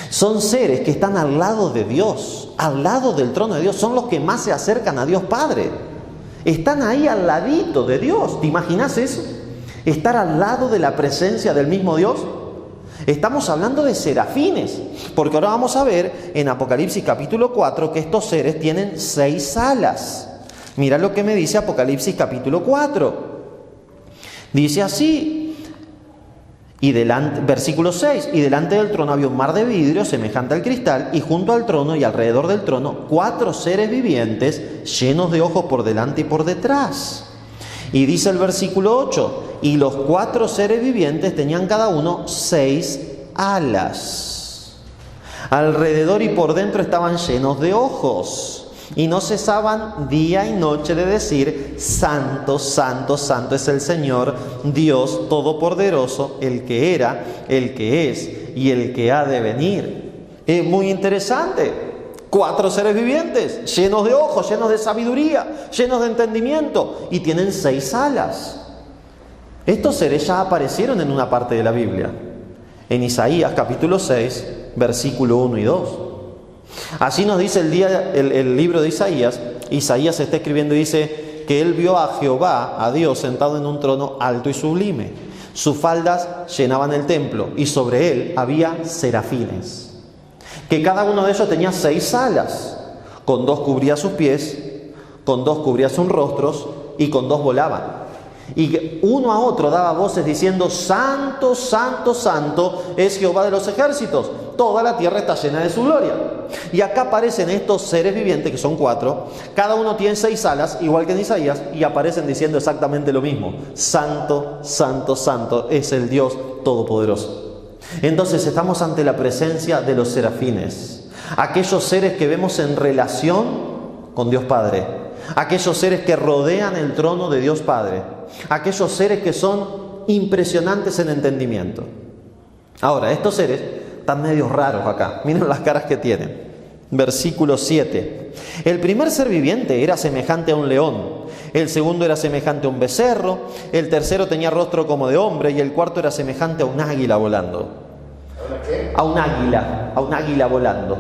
Son seres que están al lado de Dios, al lado del trono de Dios. Son los que más se acercan a Dios Padre. Están ahí al ladito de Dios. ¿Te imaginas eso? Estar al lado de la presencia del mismo Dios. Estamos hablando de serafines, porque ahora vamos a ver en Apocalipsis capítulo 4 que estos seres tienen 6 alas. Mira lo que me dice Apocalipsis capítulo 4. Dice así, versículo 6, y delante del trono había un mar de vidrio semejante al cristal, y junto al trono y alrededor del trono 4 seres vivientes llenos de ojos por delante y por detrás. Y dice el versículo 8, y los 4 seres vivientes tenían cada uno 6 alas. Alrededor y por dentro estaban llenos de ojos. Y no cesaban día y noche de decir: Santo, Santo, Santo es el Señor, Dios Todopoderoso, el que era, el que es y el que ha de venir. Es muy interesante. 4 seres vivientes, llenos de ojos, llenos de sabiduría, llenos de entendimiento, y tienen 6 alas. Estos seres ya aparecieron en una parte de la Biblia, en Isaías capítulo 6, versículo 1 y 2. Así nos dice el libro de Isaías. Isaías está escribiendo y dice que él vio a Jehová, a Dios, sentado en un trono alto y sublime. Sus faldas llenaban el templo y sobre él había serafines, que cada uno de ellos tenía 6 alas. Con 2 cubría sus pies, con 2 cubría sus rostros y con 2 volaban. Y uno a otro daba voces diciendo: Santo, Santo, Santo es Jehová de los ejércitos, toda la tierra está llena de su gloria. Y acá aparecen estos seres vivientes, que son 4, cada uno tiene 6 alas, igual que en Isaías, y aparecen diciendo exactamente lo mismo: Santo, Santo, Santo es el Dios Todopoderoso. Entonces estamos ante la presencia de los serafines, aquellos seres que vemos en relación con Dios Padre, aquellos seres que rodean el trono de Dios Padre, aquellos seres que son impresionantes en entendimiento. Ahora, estos seres están medio raros acá, miren las caras que tienen. Versículo 7. El primer ser viviente era semejante a un león, el segundo era semejante a un becerro, el tercero tenía rostro como de hombre y el cuarto era semejante a un águila volando. A un águila volando.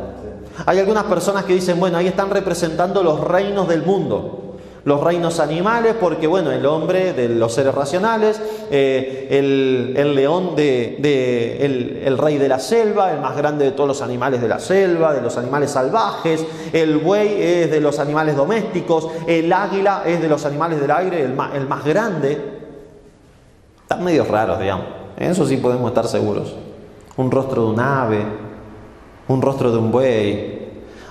Hay algunas personas que dicen, bueno, ahí están representando los reinos del mundo. Los reinos animales, porque bueno, el hombre de los seres racionales, el león el rey de la selva, el más grande de todos los animales de la selva, de los animales salvajes, el buey es de los animales domésticos, el águila es de los animales del aire, el más grande. Están medio raros, digamos. En eso sí podemos estar seguros. Un rostro de un ave, un rostro de un buey.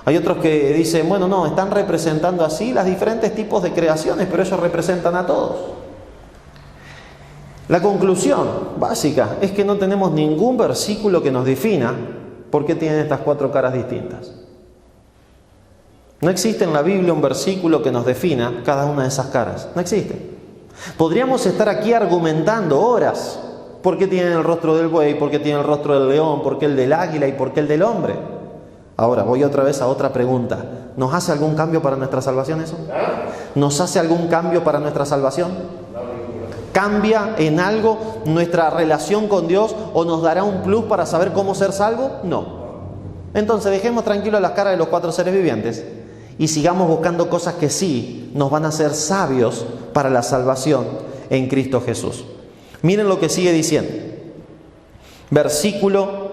Hay otros que dicen, bueno, no, están representando así los diferentes tipos de creaciones, pero ellos representan a todos. La conclusión básica es que no tenemos ningún versículo que nos defina por qué tienen estas cuatro caras distintas. No existe en la Biblia un versículo que nos defina cada una de esas caras. No existe. Podríamos estar aquí argumentando horas por qué tienen el rostro del buey, por qué tienen el rostro del león, por qué el del águila y por qué el del hombre. Ahora, voy otra vez a otra pregunta. ¿Nos hace algún cambio para nuestra salvación eso? ¿Nos hace algún cambio para nuestra salvación? ¿Cambia en algo nuestra relación con Dios o nos dará un plus para saber cómo ser salvo? No. Entonces dejemos tranquilos las caras de los cuatro seres vivientes y sigamos buscando cosas que sí nos van a hacer sabios para la salvación en Cristo Jesús. Miren lo que sigue diciendo. Versículo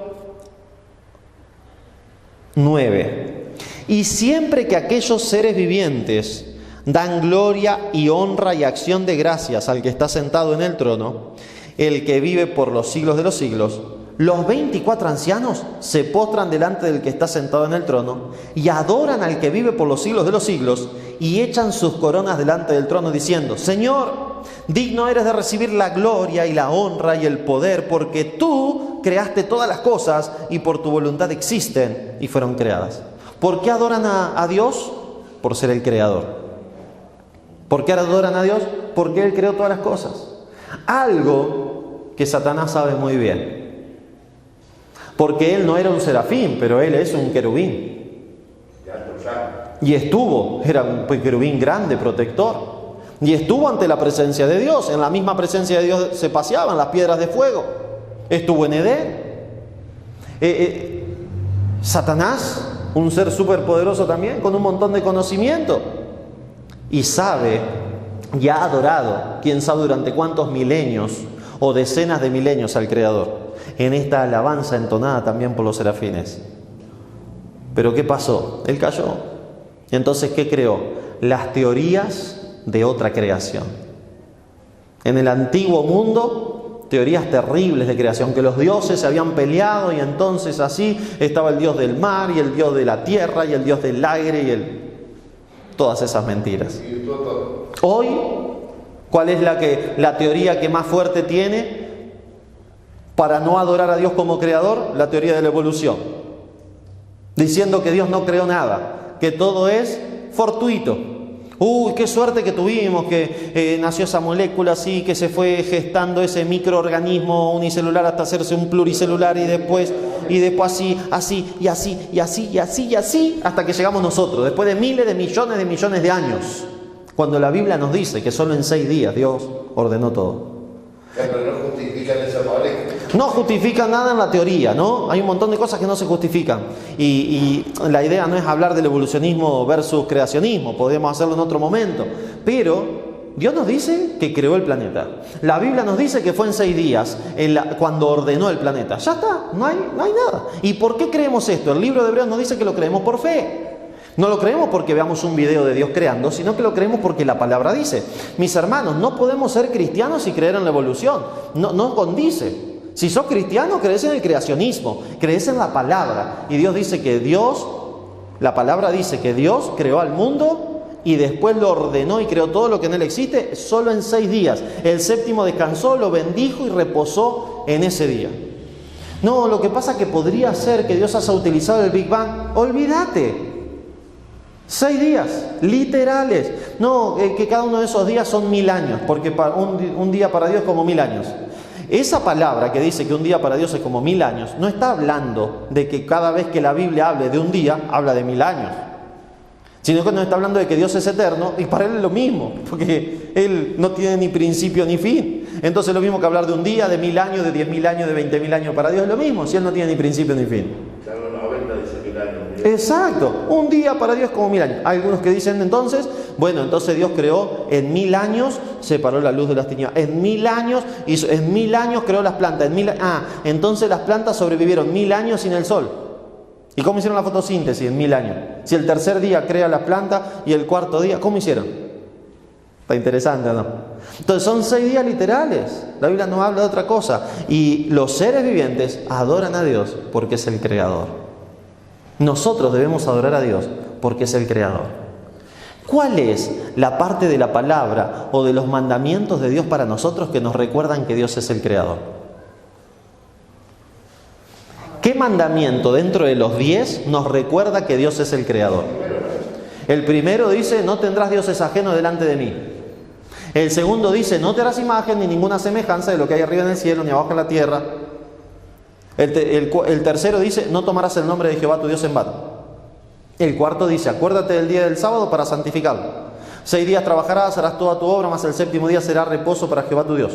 9. Y siempre que aquellos seres vivientes dan gloria y honra y acción de gracias al que está sentado en el trono, el que vive por los siglos de los siglos, los 24 ancianos se postran delante del que está sentado en el trono y adoran al que vive por los siglos de los siglos y echan sus coronas delante del trono diciendo, Señor, digno eres de recibir la gloria y la honra y el poder, porque tú creaste todas las cosas y por tu voluntad existen y fueron creadas. ¿Por qué adoran a Dios? Por ser el creador. ¿Por qué adoran a Dios? Porque Él creó todas las cosas. Algo que Satanás sabe muy bien. Porque Él no era un serafín, pero Él es un querubín. Y estuvo, era un querubín grande, protector. Y estuvo ante la presencia de Dios. En la misma presencia de Dios se paseaban las piedras de fuego. Estuvo en Edén. Satanás, un ser superpoderoso también, con un montón de conocimiento. Y sabe, y ha adorado, quién sabe durante cuántos milenios o decenas de milenios al Creador. En esta alabanza entonada también por los serafines. Pero ¿qué pasó? Él cayó. Entonces, ¿qué creó? Las teorías de otra creación. En el antiguo mundo, teorías terribles de creación, que los dioses se habían peleado y entonces así estaba el dios del mar y el dios de la tierra y el dios del aire y todas esas mentiras. Hoy, ¿cuál es la teoría que más fuerte tiene para no adorar a Dios como creador? La teoría de la evolución, diciendo que Dios no creó nada, que todo es fortuito. Uy, qué suerte que tuvimos, que nació esa molécula así, que se fue gestando ese microorganismo unicelular hasta hacerse un pluricelular y después así, y así, hasta que llegamos nosotros, después de miles de millones de años, cuando la Biblia nos dice que solo en 6 días Dios ordenó todo. Pero no justifican esa molécula. No justifica nada en la teoría, ¿no? Hay un montón de cosas que no se justifican. Y la idea no es hablar del evolucionismo versus creacionismo, podemos hacerlo en otro momento. Pero Dios nos dice que creó el planeta. La Biblia nos dice que fue en 6 días cuando ordenó el planeta. Ya está, no hay nada. ¿Y por qué creemos esto? El libro de Hebreos nos dice que lo creemos por fe. No lo creemos porque veamos un video de Dios creando, sino que lo creemos porque la palabra dice. Mis hermanos, no podemos ser cristianos y creer en la evolución. No condice. Si sos cristiano, crees en el creacionismo, crees en la palabra. Y Dios dice que la palabra dice que Dios creó al mundo y después lo ordenó y creó todo lo que en él existe solo en 6 días. El 7º descansó, lo bendijo y reposó en ese día. No, lo que pasa es que podría ser que Dios haya utilizado el Big Bang. Olvídate. 6 días, literales. No, que cada uno de esos días son 1000 años, porque un día para Dios es como 1000 años. Esa palabra que dice que un día para Dios es como 1000 años, no está hablando de que cada vez que la Biblia hable de un día, habla de 1000 años. Sino que nos está hablando de que Dios es eterno y para Él es lo mismo, porque Él no tiene ni principio ni fin. Entonces lo mismo que hablar de un día, de 1000 años, de 10.000 años, de 20.000 años, para Dios es lo mismo, si Él no tiene ni principio ni fin. Claro, 90 dice 1000 años. Exacto, un día para Dios como 1000 años. Hay algunos que dicen entonces, bueno, entonces Dios creó en 1000 años, separó la luz de las tinieblas. En 1000 años, en 1000 años creó las plantas. Entonces las plantas sobrevivieron 1000 años sin el sol. ¿Y cómo hicieron la fotosíntesis en 1000 años? Si el tercer día crea las plantas y el cuarto día, ¿cómo hicieron? Está interesante, ¿no? Entonces son 6 días literales. La Biblia no habla de otra cosa. Y los seres vivientes adoran a Dios porque es el Creador. Nosotros debemos adorar a Dios porque es el Creador. ¿Cuál es la parte de la palabra o de los mandamientos de Dios para nosotros que nos recuerdan que Dios es el Creador? ¿Qué mandamiento dentro de los 10 nos recuerda que Dios es el Creador? El primero dice, no tendrás dioses ajenos delante de mí. El segundo dice, no te harás imagen ni ninguna semejanza de lo que hay arriba en el cielo ni abajo en la tierra. El tercero dice, no tomarás el nombre de Jehová tu Dios en vano. El cuarto dice, acuérdate del día del sábado para santificarlo. 6 días trabajarás, harás toda tu obra, mas el 7º día será reposo para Jehová tu Dios.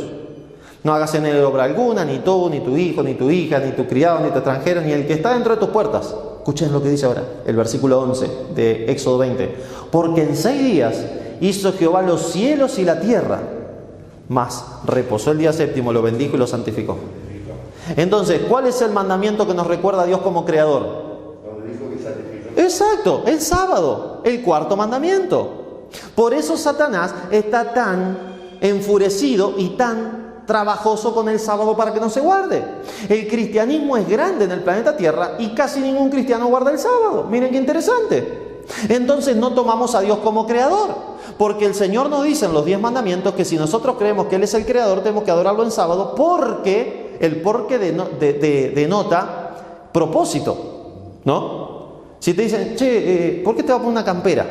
No hagas en él obra alguna, ni tú, ni tu hijo, ni tu hija, ni tu criado, ni tu extranjero, ni el que está dentro de tus puertas. Escuchen lo que dice ahora, el versículo 11 de Éxodo 20. Porque en 6 días hizo Jehová los cielos y la tierra, mas reposó el día 7º, lo bendijo y lo santificó. Entonces, ¿cuál es el mandamiento que nos recuerda a Dios como Creador? Exacto, el sábado, el 4.º mandamiento. Por eso Satanás está tan enfurecido y tan trabajoso con el sábado para que no se guarde. El cristianismo es grande en el planeta Tierra y casi ningún cristiano guarda el sábado. Miren qué interesante. Entonces no tomamos a Dios como Creador, porque el Señor nos dice en los 10 mandamientos que si nosotros creemos que Él es el Creador, tenemos que adorarlo en sábado, porque el porque denota propósito, ¿no? Si te dicen, che, ¿por qué te vas a poner una campera?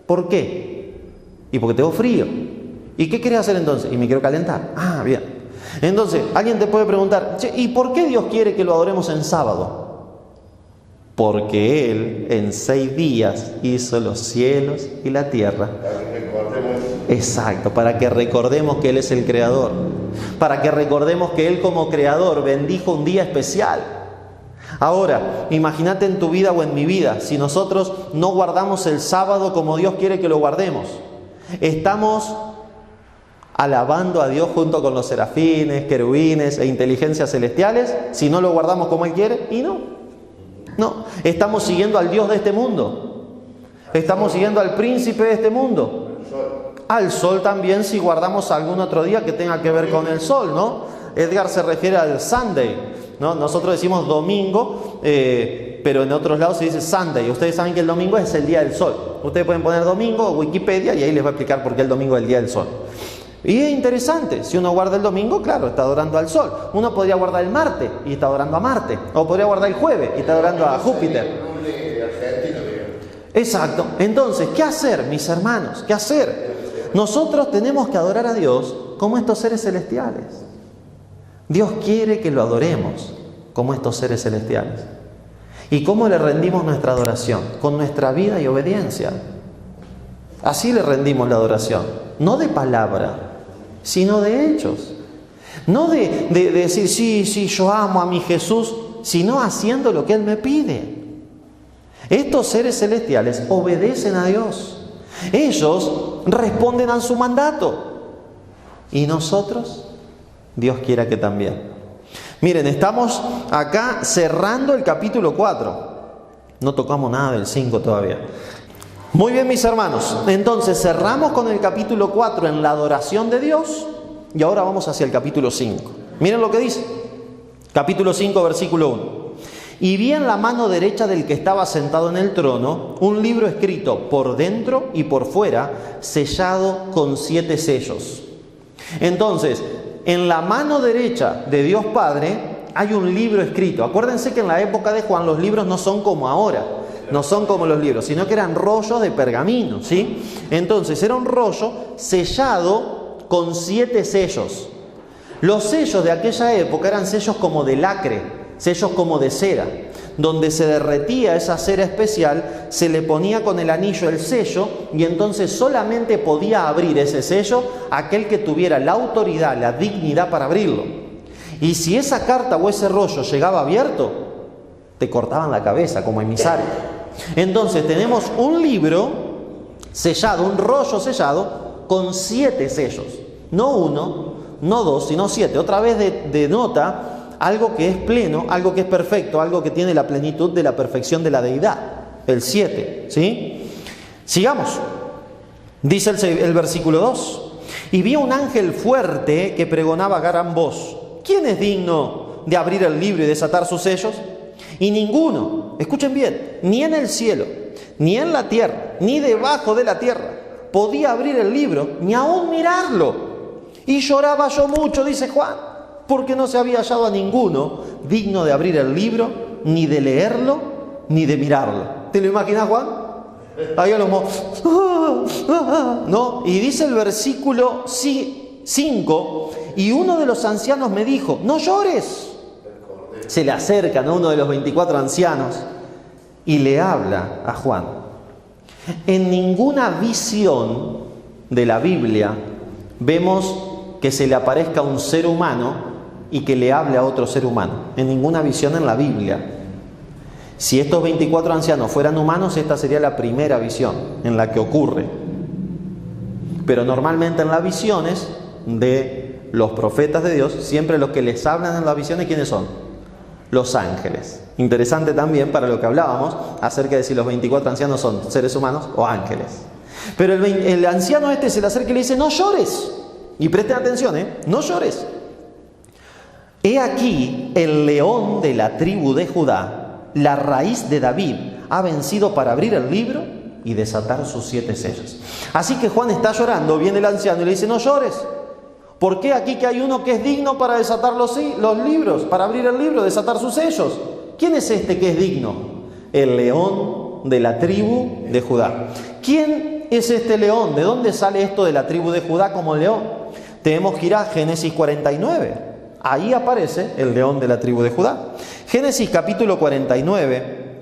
¿Por qué? Y porque tengo frío. ¿Y qué quieres hacer entonces? Y me quiero calentar. Ah, bien. Entonces, alguien te puede preguntar, che, ¿y por qué Dios quiere que lo adoremos en sábado? Porque Él en 6 días hizo los cielos y la tierra. Exacto, para que recordemos que Él es el Creador. Para que recordemos que Él como Creador bendijo un día especial. Ahora, imagínate en tu vida o en mi vida, si nosotros no guardamos el sábado como Dios quiere que lo guardemos. Estamos alabando a Dios junto con los serafines, querubines e inteligencias celestiales, si no lo guardamos como Él quiere, y no, estamos siguiendo al Dios de este mundo, estamos siguiendo al príncipe de este mundo, al sol también si guardamos algún otro día que tenga que ver con el sol, ¿no? Edgar se refiere al Sunday, ¿no? Nosotros decimos domingo, pero en otros lados se dice Sunday. Ustedes saben que el domingo es el día del sol. Ustedes pueden poner domingo o Wikipedia y ahí les va a explicar por qué el domingo es el día del sol. Y es interesante, si uno guarda el domingo, claro, está adorando al sol. Uno podría guardar el martes y está adorando a Marte. O podría guardar el jueves y está adorando a Júpiter. Exacto. Entonces, ¿qué hacer, mis hermanos? ¿Qué hacer? Nosotros tenemos que adorar a Dios como estos seres celestiales. Dios quiere que lo adoremos como estos seres celestiales. ¿Y cómo le rendimos nuestra adoración? Con nuestra vida y obediencia. Así le rendimos la adoración. No de palabra, sino de hechos. No de decir, sí, yo amo a mi Jesús, sino haciendo lo que Él me pide. Estos seres celestiales obedecen a Dios. Ellos responden a su mandato. ¿Y nosotros? Dios quiera que también. Miren, estamos acá cerrando el capítulo 4. No tocamos nada del 5 todavía. Muy bien, mis hermanos. Entonces cerramos con el capítulo 4 en la adoración de Dios. Y ahora vamos hacia el capítulo 5. Miren lo que dice. Capítulo 5, versículo 1. Y vi en la mano derecha del que estaba sentado en el trono un libro escrito por dentro y por fuera, sellado con 7 sellos. Entonces, en la mano derecha de Dios Padre hay un libro escrito. Acuérdense que en la época de Juan los libros no son como ahora, no son como los libros, sino que eran rollos de pergamino, ¿sí? Entonces era un rollo sellado con 7 sellos. Los sellos de aquella época eran sellos como de lacre, sellos como de cera, donde se derretía esa cera especial, se le ponía con el anillo el sello y entonces solamente podía abrir ese sello aquel que tuviera la autoridad, la dignidad para abrirlo. Y si esa carta o ese rollo llegaba abierto, te cortaban la cabeza como emisario. Entonces tenemos un libro sellado, un rollo sellado con 7 sellos, no 1, no 2, sino 7. Otra vez denota algo que es pleno, algo que es perfecto, algo que tiene la plenitud de la perfección de la deidad. El 7, ¿sí? Sigamos. Dice el versículo 2. Y vi un ángel fuerte que pregonaba a gran voz: ¿quién es digno de abrir el libro y desatar sus sellos? Y ninguno, escuchen bien, ni en el cielo, ni en la tierra, ni debajo de la tierra, podía abrir el libro, ni aún mirarlo. Y lloraba yo mucho, dice Juan, porque no se había hallado a ninguno digno de abrir el libro, ni de leerlo, ni de mirarlo. ¿Te lo imaginas, Juan? Ahí a los ¿no? Y dice el versículo 5, y uno de los ancianos me dijo: no llores. Se le acercan a uno de los 24 ancianos y le habla a Juan. En ninguna visión de la Biblia vemos que se le aparezca un ser humano y que le hable a otro ser humano. En ninguna visión en la Biblia. Si estos 24 ancianos fueran humanos, esta sería la primera visión en la que ocurre. Pero normalmente en las visiones de los profetas de Dios, siempre los que les hablan en las visiones, ¿quiénes son? Los ángeles. Interesante también para lo que hablábamos acerca de si los 24 ancianos son seres humanos o ángeles. Pero el anciano este se le acerca y le dice: no llores. Y presten atención, no llores. He aquí el león de la tribu de Judá, la raíz de David, ha vencido para abrir el libro y desatar sus 7 sellos. Así que Juan está llorando, viene el anciano y le dice: no llores. ¿Por qué aquí que hay uno que es digno para desatar los libros, para abrir el libro, desatar sus sellos? ¿Quién es este que es digno? El león de la tribu de Judá. ¿Quién es este león? ¿De dónde sale esto de la tribu de Judá como león? Tenemos que ir a Génesis 49. Ahí aparece el león de la tribu de Judá. Génesis capítulo 49,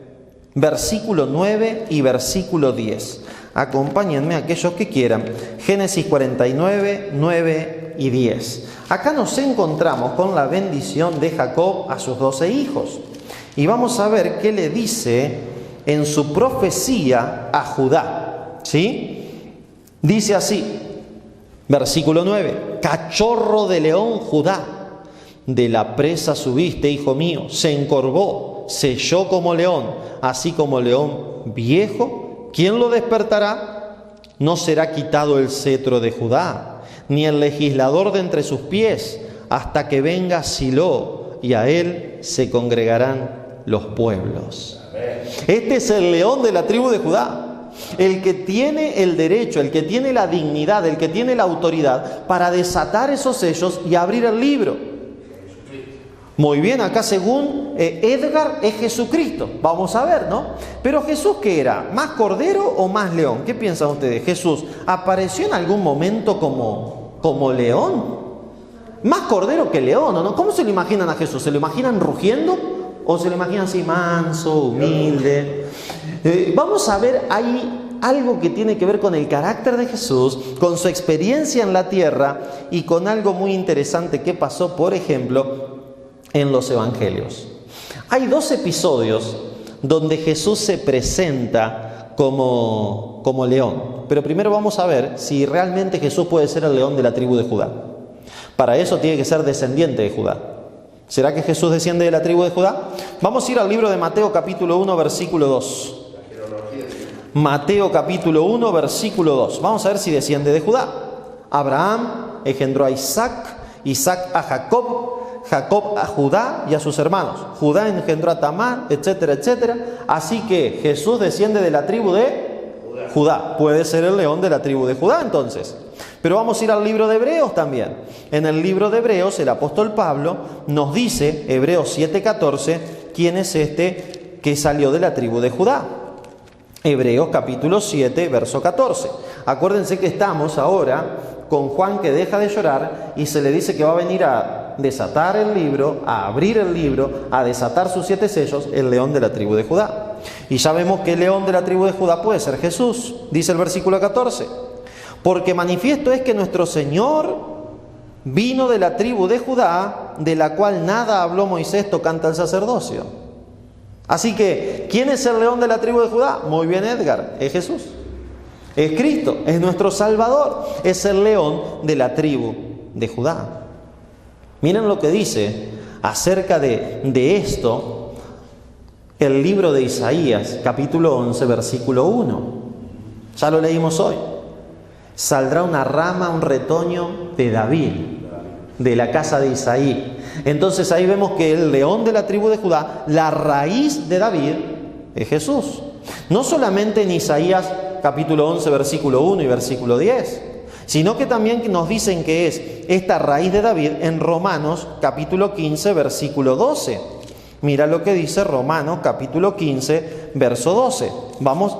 versículo 9 y versículo 10. Acompáñenme aquellos que quieran. Génesis 49, 9 y 10. Acá nos encontramos con la bendición de Jacob a sus 12 hijos. Y vamos a ver qué le dice en su profecía a Judá. ¿Sí? Dice así, versículo 9: cachorro de león Judá, de la presa subiste, hijo mío, se encorvó, se echó como león, así como león viejo, ¿quién lo despertará? No será quitado el cetro de Judá, ni el legislador de entre sus pies, hasta que venga Silo, y a él se congregarán los pueblos. Este es el león de la tribu de Judá, el que tiene el derecho, el que tiene la dignidad, el que tiene la autoridad para desatar esos sellos y abrir el libro. Muy bien, acá según Edgar es Jesucristo. Vamos a ver, ¿no? Pero Jesús, ¿qué era? ¿Más cordero o más león? ¿Qué piensan ustedes? Jesús, ¿apareció en algún momento como león? Más cordero que león, ¿no? ¿Cómo se lo imaginan a Jesús? ¿Se lo imaginan rugiendo? ¿O se lo imaginan así manso, humilde? Vamos a ver, hay algo que tiene que ver con el carácter de Jesús, con su experiencia en la tierra y con algo muy interesante que pasó, por ejemplo, en los evangelios. Hay 2 episodios donde Jesús se presenta como león. Pero primero vamos a ver si realmente Jesús puede ser el león de la tribu de Judá. Para eso tiene que ser descendiente de Judá. ¿Será que Jesús desciende de la tribu de Judá? Vamos a ir al libro de Mateo capítulo 1, versículo 2. Mateo capítulo 1, versículo 2. Vamos a ver si desciende de Judá. Abraham engendró a Isaac, Isaac a Jacob, Jacob a Judá y a sus hermanos. Judá engendró a Tamar, etcétera, etcétera. Así que Jesús desciende de la tribu de Judá. Puede ser el león de la tribu de Judá entonces. Pero vamos a ir al libro de Hebreos también. En el libro de Hebreos el apóstol Pablo nos dice, Hebreos 7:14, quién es este que salió de la tribu de Judá. Hebreos capítulo 7, verso 14. Acuérdense que estamos ahora con Juan que deja de llorar y se le dice que va a venir a desatar el libro, a abrir el libro, a desatar sus 7 sellos, el león de la tribu de Judá. Y ya vemos que el león de la tribu de Judá puede ser Jesús, dice el versículo 14. Porque manifiesto es que nuestro Señor vino de la tribu de Judá, de la cual nada habló Moisés tocante al sacerdocio. Así que, ¿quién es el león de la tribu de Judá? Muy bien, Edgar, es Jesús. Es Cristo, es nuestro Salvador, es el león de la tribu de Judá. Miren lo que dice acerca de esto el libro de Isaías, capítulo 11, versículo 1. Ya lo leímos hoy. Saldrá una rama, un retoño de David, de la casa de Isaí. Entonces ahí vemos que el león de la tribu de Judá, la raíz de David, es Jesús. No solamente en Isaías capítulo 11, versículo 1 y versículo 10, sino que también nos dicen que es esta raíz de David en Romanos capítulo 15, versículo 12. Mira lo que dice Romanos capítulo 15, verso 12.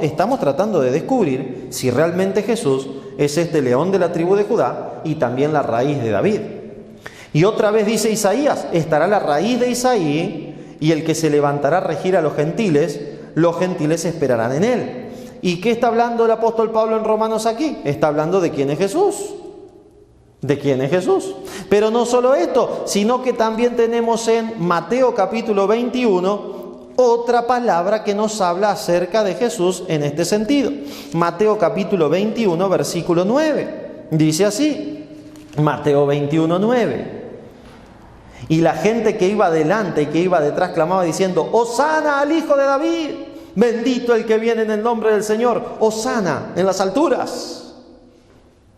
Estamos tratando de descubrir si realmente Jesús es este león de la tribu de Judá y también la raíz de David. Y otra vez dice Isaías, estará la raíz de Isaí y el que se levantará a regir a los gentiles esperarán en él. ¿Y qué está hablando el apóstol Pablo en Romanos aquí? Está hablando de quién es Jesús. ¿De quién es Jesús? Pero no solo esto, sino que también tenemos en Mateo capítulo 21 otra palabra que nos habla acerca de Jesús en este sentido. Mateo capítulo 21, versículo 9. Dice así, Mateo 21, 9. Y la gente que iba adelante y que iba detrás clamaba diciendo, ¡Hosana al Hijo de David! Bendito el que viene en el nombre del Señor. ¡Hosana en las alturas!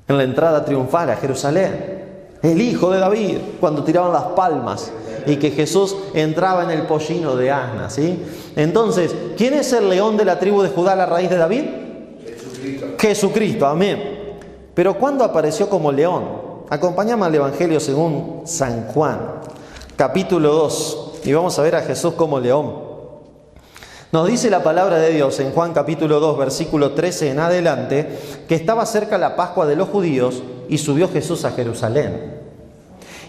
En la entrada triunfal a Jerusalén, el Hijo de David, cuando tiraban las palmas y que Jesús entraba en el pollino de asna, ¿sí? Entonces, ¿quién es el león de la tribu de Judá, la raíz de David? Jesucristo, amén. Pero ¿cuándo apareció como león? Acompáñame al Evangelio según San Juan, capítulo 2, y vamos a ver a Jesús como león. Nos dice la palabra de Dios en Juan capítulo 2, versículo 13 en adelante, que estaba cerca la Pascua de los judíos y subió Jesús a Jerusalén.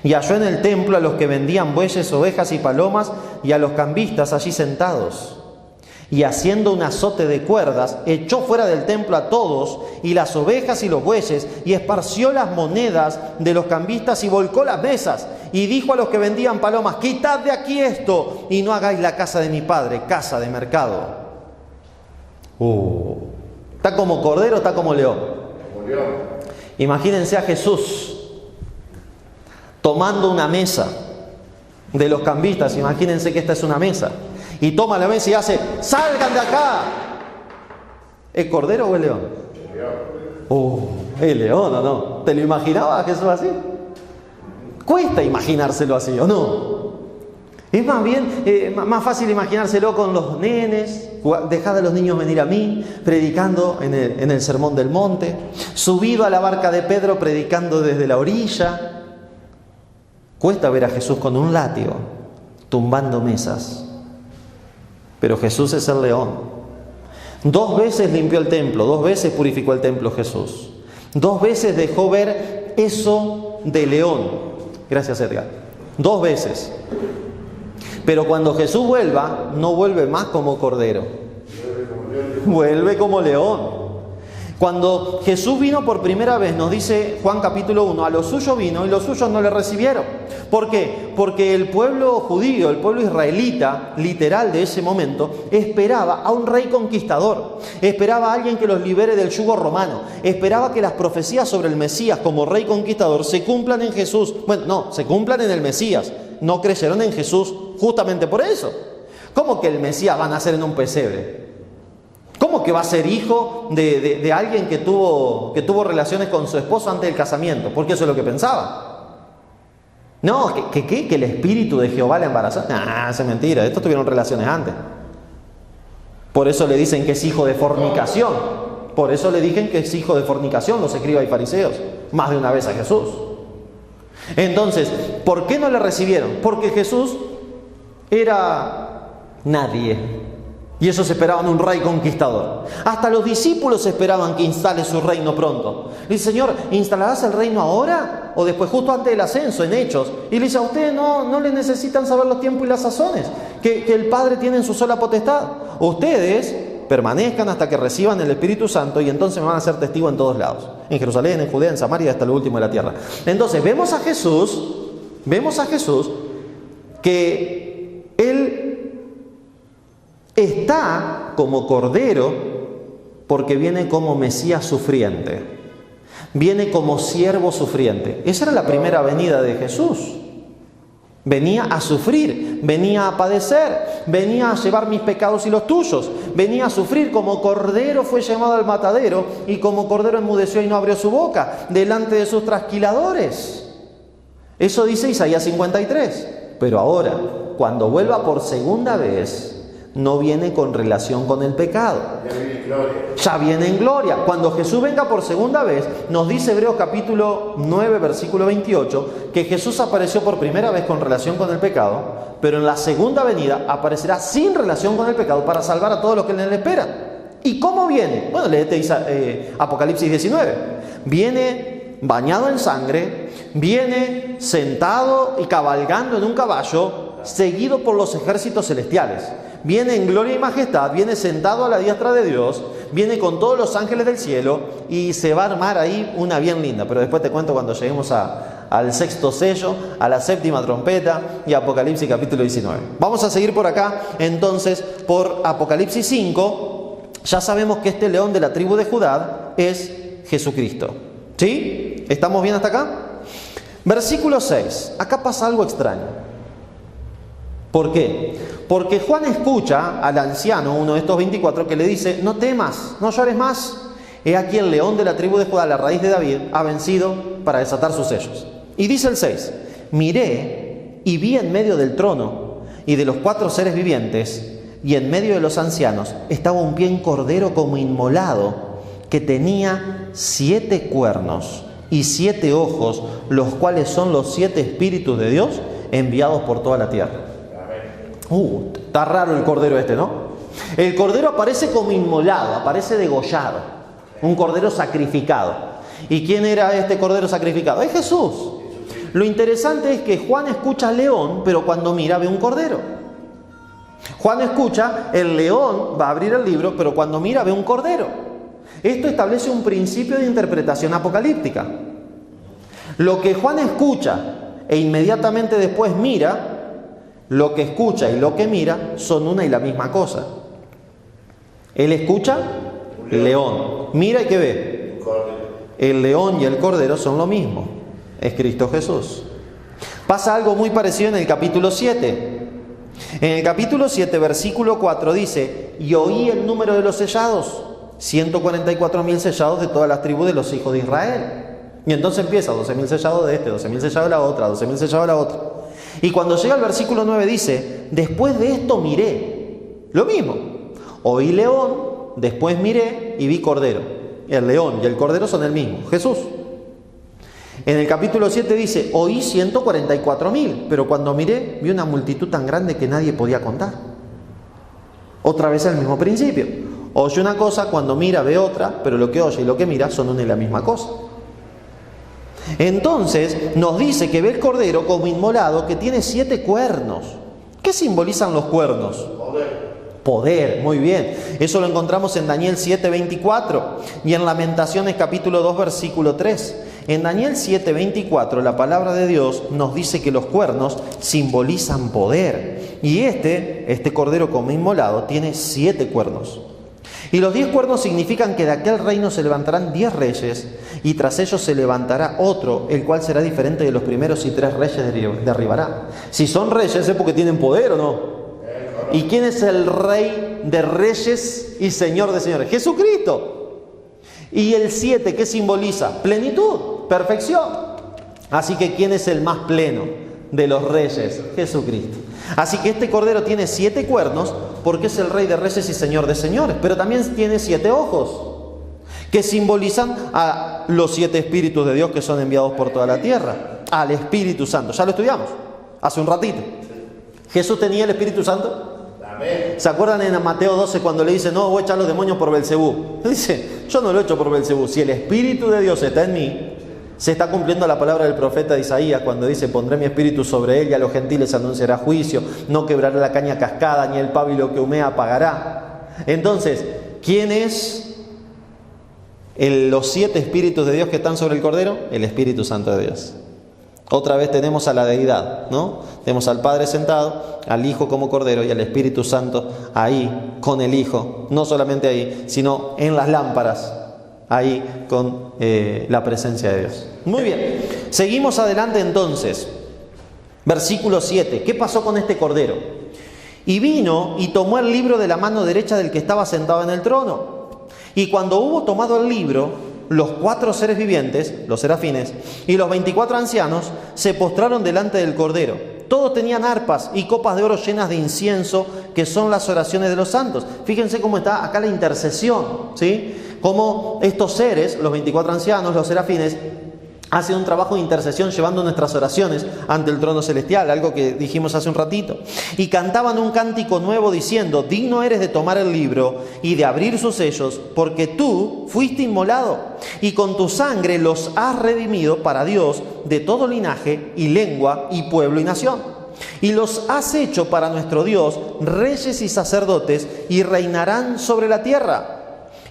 Y halló en el templo a los que vendían bueyes, ovejas y palomas y a los cambistas allí sentados. Y haciendo un azote de cuerdas, echó fuera del templo a todos y las ovejas y los bueyes y esparció las monedas de los cambistas y volcó las mesas. Y dijo a los que vendían palomas, quitad de aquí esto y no hagáis la casa de mi padre casa de mercado. ¿Está como cordero o está como león? Como león. Imagínense a Jesús tomando una mesa de los cambistas. Imagínense que esta es una mesa. Y toma la mesa y hace, ¡salgan de acá! ¿Es cordero o es león? ¿Es león o no? ¿Te lo imaginabas a Jesús así? Cuesta imaginárselo así, ¿o no? Es más bien, más fácil imaginárselo con los nenes, dejad a los niños venir a mí, predicando en el Sermón del Monte, subido a la barca de Pedro, predicando desde la orilla. Cuesta ver a Jesús con un látigo, tumbando mesas. Pero Jesús es el león. 2 veces limpió el templo, 2 veces purificó el templo Jesús. 2 veces dejó ver eso de león. Gracias, Edgar. 2 veces. Pero cuando Jesús vuelva, no vuelve más como cordero. Vuelve como león. Cuando Jesús vino por primera vez, nos dice Juan capítulo 1, a los suyos vino y los suyos no le recibieron. ¿Por qué? Porque el pueblo judío, el pueblo israelita, literal de ese momento, esperaba a un rey conquistador, esperaba a alguien que los libere del yugo romano, esperaba que las profecías sobre el Mesías como rey conquistador se cumplan en Jesús. Bueno, no, se cumplan en el Mesías. No creyeron en Jesús justamente por eso. ¿Cómo que el Mesías va a nacer en un pesebre? ¿Cómo que va a ser hijo de alguien que tuvo relaciones con su esposo antes del casamiento? Porque eso es lo que pensaba. No, que el espíritu de Jehová la embarazó. Nah, eso es mentira, estos tuvieron relaciones antes. Por eso le dicen que es hijo de fornicación. Por eso le dicen que es hijo de fornicación los escribas y fariseos. más de una vez a Jesús. Entonces, ¿por qué no le recibieron? Porque Jesús era nadie. Y ellos esperaban un rey conquistador. Hasta los discípulos esperaban que instale su reino pronto. Le dice, Señor, ¿instalarás el reino ahora? O después, justo antes del ascenso, en Hechos. Y le dice, a ustedes no les necesitan saber los tiempos y las sazones, que el Padre tiene en su sola potestad. Ustedes permanezcan hasta que reciban el Espíritu Santo y entonces me van a ser testigos en todos lados. En Jerusalén, en Judea, en Samaria, hasta lo último de la tierra. Entonces, vemos a Jesús que Él está como Cordero porque viene como Mesías sufriente, viene como siervo sufriente. Esa era la primera venida de Jesús. Venía a sufrir, venía a padecer, venía a llevar mis pecados y los tuyos, venía a sufrir. Como Cordero fue llamado al matadero y como Cordero enmudeció y no abrió su boca delante de sus trasquiladores. Eso dice Isaías 53. Pero ahora, cuando vuelva por segunda vez, no viene con relación con el pecado. Ya viene en gloria. Cuando Jesús venga por segunda vez, nos dice Hebreos capítulo 9, versículo 28, que Jesús apareció por primera vez con relación con el pecado, pero en la segunda venida aparecerá sin relación con el pecado para salvar a todos los que en él esperan. ¿Y cómo viene? Bueno, léete Apocalipsis 19. Viene bañado en sangre, viene sentado y cabalgando en un caballo, seguido por los ejércitos celestiales. Viene en gloria y majestad, viene sentado a la diestra de Dios, viene con todos los ángeles del cielo y se va a armar ahí una bien linda. Pero después te cuento cuando lleguemos al sexto sello, a la séptima trompeta y Apocalipsis capítulo 19. Vamos a seguir por acá, entonces, por Apocalipsis 5. Ya sabemos que este león de la tribu de Judá es Jesucristo. ¿Sí? ¿Estamos bien hasta acá? Versículo 6. Acá pasa algo extraño. ¿Por qué? Porque Juan escucha al anciano, uno de estos 24, que le dice, no temas, no llores más. He aquí el león de la tribu de Judá, la raíz de David, ha vencido para desatar sus sellos. Y dice el 6, miré y vi en medio del trono y de los 4 seres vivientes y en medio de los ancianos estaba un bien cordero como inmolado que tenía 7 cuernos y 7 ojos, los cuales son los 7 espíritus de Dios enviados por toda la tierra. Está raro el cordero este, ¿no? El cordero aparece como inmolado, aparece degollado, un cordero sacrificado. ¿Y quién era este cordero sacrificado? Es Jesús. Lo interesante es que Juan escucha al león, pero cuando mira ve un cordero. Juan escucha, el león va a abrir el libro, pero cuando mira ve un cordero. Esto establece un principio de interpretación apocalíptica. Lo que Juan escucha e inmediatamente después mira, lo que escucha y lo que mira son una y la misma cosa. Él escucha león, mira y ¿qué ve? El león y el cordero son lo mismo. Es Cristo Jesús. Pasa algo muy parecido en el capítulo 7. En el capítulo 7, versículo 4 dice, y oí el número de los sellados, 144.000 sellados de todas las tribus de los hijos de Israel. Y entonces empieza, 12.000 sellados de este, 12.000 sellados de la otra, 12.000 sellados de la otra. Y cuando llega al versículo 9 dice, después de esto miré, lo mismo, oí león, después miré y vi cordero. El león y el cordero son el mismo, Jesús. En el capítulo 7 dice, oí 144.000, pero cuando miré vi una multitud tan grande que nadie podía contar. Otra vez el mismo principio. Oye una cosa, cuando mira ve otra, pero lo que oye y lo que mira son una y la misma cosa. Entonces nos dice que ve el cordero como inmolado que tiene 7 cuernos. ¿Qué simbolizan los cuernos? Poder, muy bien. Eso lo encontramos en Daniel 7:24 y en Lamentaciones capítulo 2 versículo 3. En Daniel 7:24 la palabra de Dios nos dice que los cuernos simbolizan poder. Y este cordero como inmolado tiene 7 cuernos. Y los 10 cuernos significan que de aquel reino se levantarán 10 reyes y tras ellos se levantará otro, el cual será diferente de los primeros y 3 reyes derribará. Si son reyes es porque tienen poder, ¿o no? ¿Y quién es el rey de reyes y señor de señores? Jesucristo. Y el 7, ¿qué simboliza? Plenitud, perfección. Así que ¿quién es el más pleno de los reyes? Jesucristo. Así que este cordero tiene 7 cuernos porque es el rey de reyes y señor de señores, pero también tiene 7 ojos. que simbolizan a los 7 espíritus de Dios que son enviados por toda la tierra, al Espíritu Santo. Ya lo estudiamos hace un ratito. ¿Jesús tenía el Espíritu Santo? ¿Se acuerdan en Mateo 12 cuando le dice, no, voy a echar los demonios por Belcebú? Dice, yo no lo he hecho por Belcebú. Si el Espíritu de Dios está en mí, se está cumpliendo la palabra del profeta Isaías cuando dice, pondré mi espíritu sobre él y a los gentiles anunciará juicio, no quebrará la caña cascada, ni el pábilo que humea apagará. Entonces, ¿quién es los 7 espíritus de Dios que están sobre el Cordero? El Espíritu Santo de Dios. Otra vez tenemos a la deidad, ¿no? Tenemos al Padre sentado, al Hijo como Cordero y al Espíritu Santo ahí con el Hijo. No solamente ahí, sino en las lámparas, ahí con la presencia de Dios. Muy bien, seguimos adelante entonces. Versículo 7. ¿Qué pasó con este Cordero? Y vino y tomó el libro de la mano derecha del que estaba sentado en el trono. Y cuando hubo tomado el libro, los 4 seres vivientes, los serafines, y los 24 ancianos se postraron delante del Cordero. Todos tenían arpas y copas de oro llenas de incienso, que son las oraciones de los santos. Fíjense cómo está acá la intercesión, ¿sí? Cómo estos seres, los 24 ancianos, los serafines, hacen un trabajo de intercesión llevando nuestras oraciones ante el trono celestial, algo que dijimos hace un ratito. Y cantaban un cántico nuevo diciendo, digno eres de tomar el libro y de abrir sus sellos, porque tú fuiste inmolado y con tu sangre los has redimido para Dios de todo linaje y lengua y pueblo y nación. Y los has hecho para nuestro Dios reyes y sacerdotes y reinarán sobre la tierra.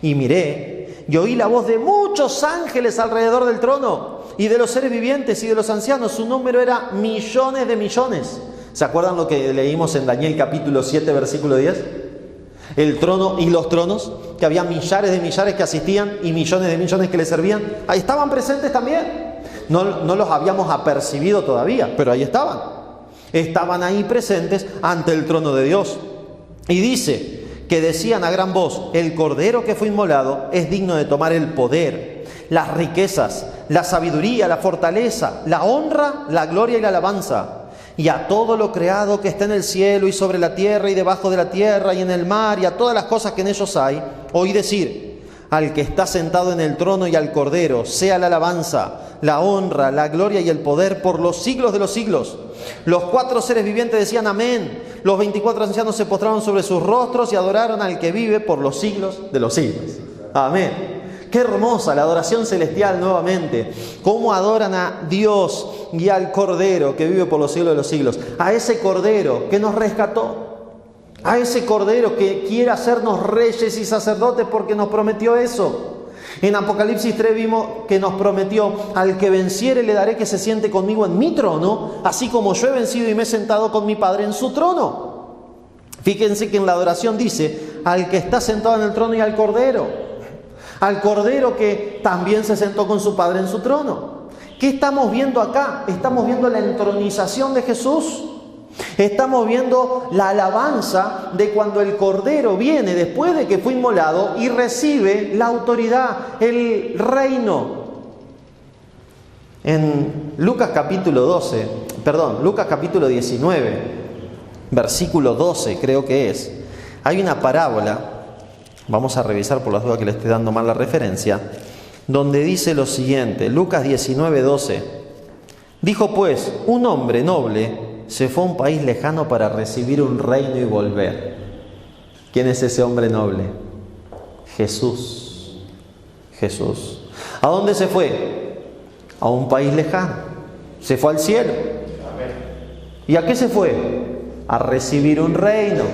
Y miré y oí la voz de muchos ángeles alrededor del trono y de los seres vivientes y de los ancianos. Su número era millones de millones. ¿Se acuerdan lo que leímos en Daniel capítulo 7 versículo 10? El trono y los tronos, que había millares de millares que asistían y millones de millones que le servían. Ahí estaban presentes también. No los habíamos apercibido todavía, pero ahí estaban. Estaban ahí presentes ante el trono de Dios. Y dice que decían a gran voz, el Cordero que fue inmolado es digno de tomar el poder, las riquezas, la sabiduría, la fortaleza, la honra, la gloria y la alabanza. Y a todo lo creado que está en el cielo y sobre la tierra y debajo de la tierra y en el mar y a todas las cosas que en ellos hay, oí decir, al que está sentado en el trono y al Cordero, sea la alabanza, la honra, la gloria y el poder por los siglos de los siglos. Los 4 seres vivientes decían amén. Los 24 ancianos se postraron sobre sus rostros y adoraron al que vive por los siglos de los siglos. Amén. Qué hermosa la adoración celestial nuevamente. Cómo adoran a Dios y al Cordero que vive por los siglos de los siglos. A ese Cordero que nos rescató. A ese Cordero que quiere hacernos reyes y sacerdotes porque nos prometió eso. En Apocalipsis 3 vimos que nos prometió, al que venciere le daré que se siente conmigo en mi trono, así como yo he vencido y me he sentado con mi Padre en su trono. Fíjense que en la adoración dice, al que está sentado en el trono y al Cordero. Al Cordero que también se sentó con su Padre en su trono. ¿Qué estamos viendo acá? Estamos viendo la entronización de Jesús. Estamos viendo la alabanza de cuando el Cordero viene después de que fue inmolado y recibe la autoridad, el reino. En Lucas capítulo 19, versículo 12 creo que es, hay una parábola, vamos a revisar por las dudas que le estoy dando mal la referencia, donde dice lo siguiente, Lucas 19, 12, dijo pues, un hombre noble se fue a un país lejano para recibir un reino y volver. ¿Quién es ese hombre noble? Jesús. Jesús. ¿A dónde se fue? A un país lejano. Se fue al cielo. ¿Y a qué se fue? A recibir un reino.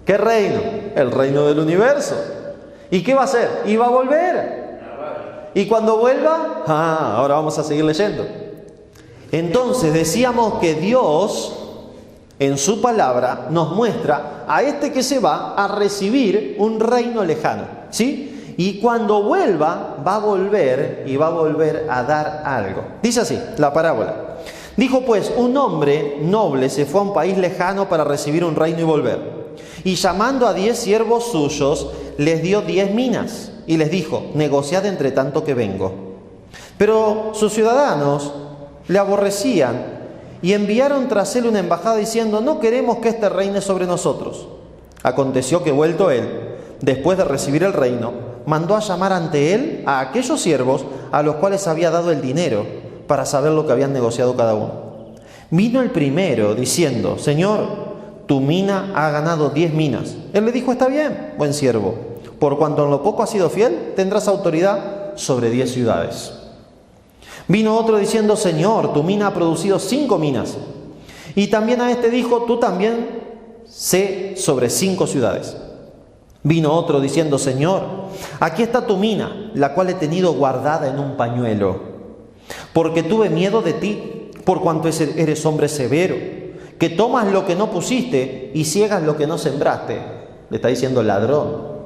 ¿Qué reino? El reino del universo. ¿Y qué va a hacer? Y va a volver. Y cuando vuelva, ahora vamos a seguir leyendo. Entonces decíamos que Dios en su palabra nos muestra a este que se va a recibir un reino lejano, ¿sí? Y cuando vuelva, va a volver y va a volver a dar algo. Dice así la parábola. Dijo pues, un hombre noble se fue a un país lejano para recibir un reino y volver. Y llamando a 10 siervos suyos, les dio 10 minas y les dijo, negociad entre tanto que vengo. Pero sus ciudadanos le aborrecían y enviaron tras él una embajada diciendo, no queremos que éste reine sobre nosotros. Aconteció que vuelto él, después de recibir el reino, mandó a llamar ante él a aquellos siervos a los cuales había dado el dinero para saber lo que habían negociado cada uno. Vino el primero diciendo: Señor, tu mina ha ganado 10 minas. Él le dijo: está bien, buen siervo, por cuanto en lo poco has sido fiel, tendrás autoridad sobre 10 ciudades. Vino otro diciendo: Señor, tu mina ha producido 5 minas. Y también a este dijo: tú también sé sobre 5 ciudades. Vino otro diciendo: Señor, aquí está tu mina, la cual he tenido guardada en un pañuelo, porque tuve miedo de ti, por cuanto eres hombre severo, que tomas lo que no pusiste y ciegas lo que no sembraste. Le está diciendo ladrón.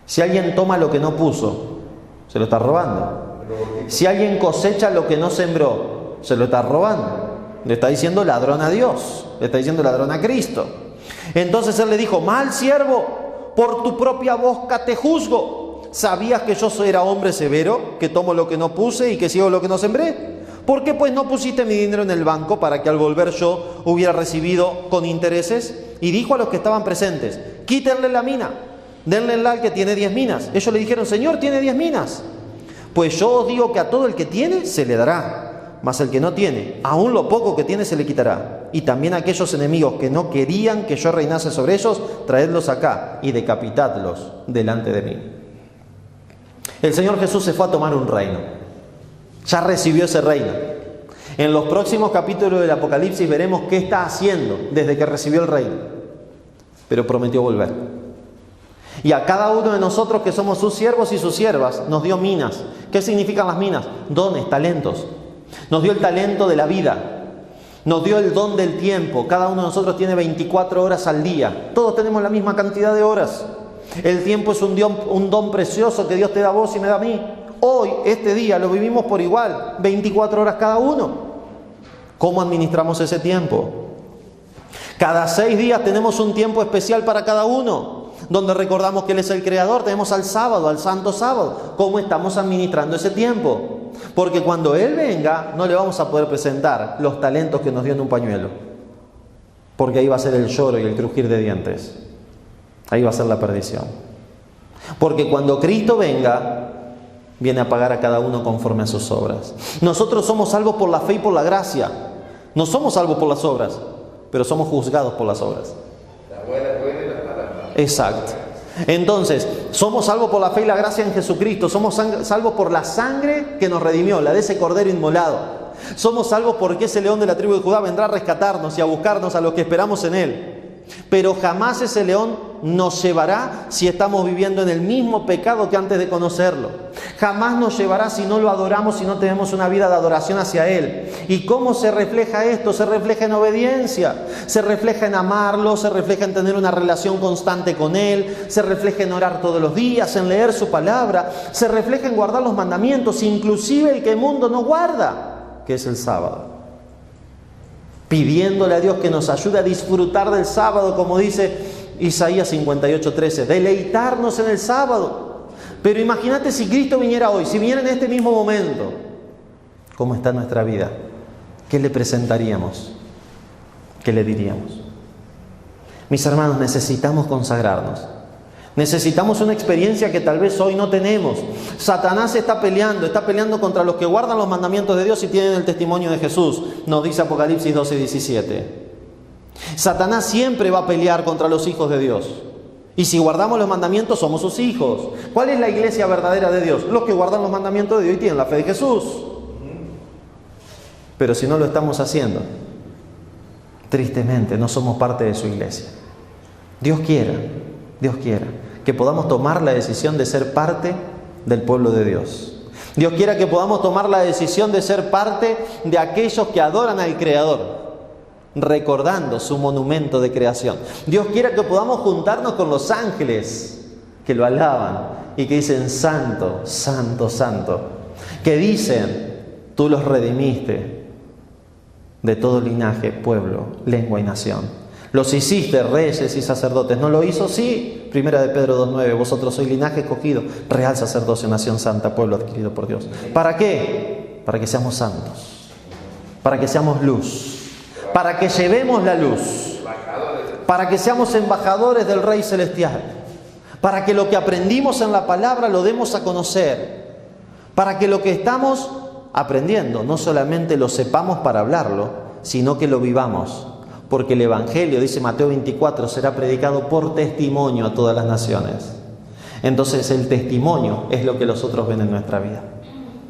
Si alguien toma lo que no puso, se lo está robando. Si alguien cosecha lo que no sembró, se lo está robando. Le está diciendo ladrón a Dios, le está diciendo ladrón a Cristo. Entonces él le dijo: mal siervo, por tu propia boca te juzgo. ¿Sabías que yo era hombre severo, que tomo lo que no puse y que ciego lo que no sembré? ¿Por qué pues no pusiste mi dinero en el banco para que al volver yo hubiera recibido con intereses? Y dijo a los que estaban presentes: quítenle la mina, denle al que tiene 10 minas. Ellos le dijeron: Señor, tiene 10 minas. Pues yo os digo que a todo el que tiene se le dará, mas el que no tiene, aún lo poco que tiene se le quitará. Y también a aquellos enemigos que no querían que yo reinase sobre ellos, traedlos acá y decapitadlos delante de mí. El Señor Jesús se fue a tomar un reino. Ya recibió ese reino. En los próximos capítulos del Apocalipsis veremos qué está haciendo desde que recibió el reino. Pero prometió volver. Y a cada uno de nosotros que somos sus siervos y sus siervas nos dio minas. ¿Qué significan las minas? Dones, talentos. Nos dio el talento de la vida. Nos dio el don del tiempo. Cada uno de nosotros tiene 24 horas al día. Todos tenemos la misma cantidad de horas. El tiempo es un don precioso que Dios te da a vos y me da a mí. Hoy, este día, lo vivimos por igual, 24 horas cada uno. ¿Cómo administramos ese tiempo? Cada 6 días tenemos un tiempo especial para cada uno, donde recordamos que Él es el Creador. Tenemos al sábado, al Santo Sábado. ¿Cómo estamos administrando ese tiempo? Porque cuando Él venga, no le vamos a poder presentar los talentos que nos dio en un pañuelo. Porque ahí va a ser el lloro y el crujir de dientes. Ahí va a ser la perdición. Porque cuando Cristo venga, viene a pagar a cada uno conforme a sus obras. Nosotros somos salvos por la fe y por la gracia. No somos salvos por las obras, pero somos juzgados por las obras. La buena y la mala. Exacto. Entonces, somos salvos por la fe y la gracia en Jesucristo. Somos salvos por la sangre que nos redimió, la de ese cordero inmolado. Somos salvos porque ese león de la tribu de Judá vendrá a rescatarnos y a buscarnos a los que esperamos en Él. Pero jamás ese león nos llevará si estamos viviendo en el mismo pecado que antes de conocerlo. Jamás nos llevará si no lo adoramos, si no tenemos una vida de adoración hacia Él. ¿Y cómo se refleja esto? Se refleja en obediencia, se refleja en amarlo, se refleja en tener una relación constante con Él, se refleja en orar todos los días, en leer su palabra, se refleja en guardar los mandamientos, inclusive el que el mundo no guarda, que es el sábado. Pidiéndole a Dios que nos ayude a disfrutar del sábado, como dice Isaías 58:13, deleitarnos en el sábado. Pero imagínate si Cristo viniera hoy, si viniera en este mismo momento, ¿cómo está nuestra vida? ¿Qué le presentaríamos? ¿Qué le diríamos? Mis hermanos, necesitamos consagrarnos. Necesitamos una experiencia que tal vez hoy no tenemos. Satanás está peleando contra los que guardan los mandamientos de Dios y tienen el testimonio de Jesús, nos dice Apocalipsis 12:17. Satanás siempre va a pelear contra los hijos de Dios. Y si guardamos los mandamientos, somos sus hijos. ¿Cuál es la iglesia verdadera de Dios? Los que guardan los mandamientos de Dios y tienen la fe de Jesús. Pero si no lo estamos haciendo, tristemente no somos parte de su iglesia. Dios quiera que podamos tomar la decisión de ser parte del pueblo de Dios. Dios quiera que podamos tomar la decisión de ser parte de aquellos que adoran al Creador, recordando su monumento de creación. Dios quiera que podamos juntarnos con los ángeles que lo alaban y que dicen: Santo, Santo, Santo. Que dicen: Tú los redimiste de todo linaje, pueblo, lengua y nación. Los hiciste reyes y sacerdotes. ¿No lo hizo? Sí. Primera de Pedro 2:9. Vosotros sois linaje escogido, real sacerdocio, nación santa, pueblo adquirido por Dios. ¿Para qué? Para que seamos santos. Para que seamos luz. Para que llevemos la luz. Para que seamos embajadores del Rey Celestial. para que lo que aprendimos en la palabra lo demos a conocer, para que lo que estamos aprendiendo no solamente lo sepamos para hablarlo, sino que lo vivamos. Porque el Evangelio, dice Mateo 24, será predicado por testimonio a todas las naciones. Entonces el testimonio es lo que los otros ven en nuestra vida.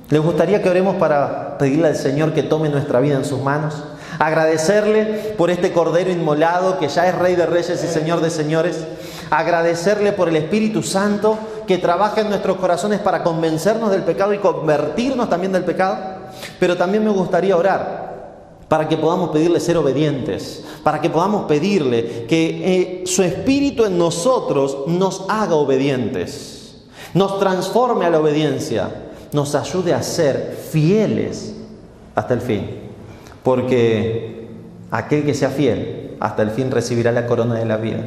¿Les gustaría que oremos para pedirle al Señor que tome nuestra vida en sus manos? Agradecerle por este Cordero inmolado que ya es Rey de Reyes y Señor de Señores. Agradecerle por el Espíritu Santo que trabaja en nuestros corazones para convencernos del pecado y convertirnos también del pecado. Pero también me gustaría orar para que podamos pedirle ser obedientes, para que podamos pedirle que su Espíritu en nosotros nos haga obedientes, nos transforme a la obediencia, nos ayude a ser fieles hasta el fin. Porque aquel que sea fiel hasta el fin recibirá la corona de la vida.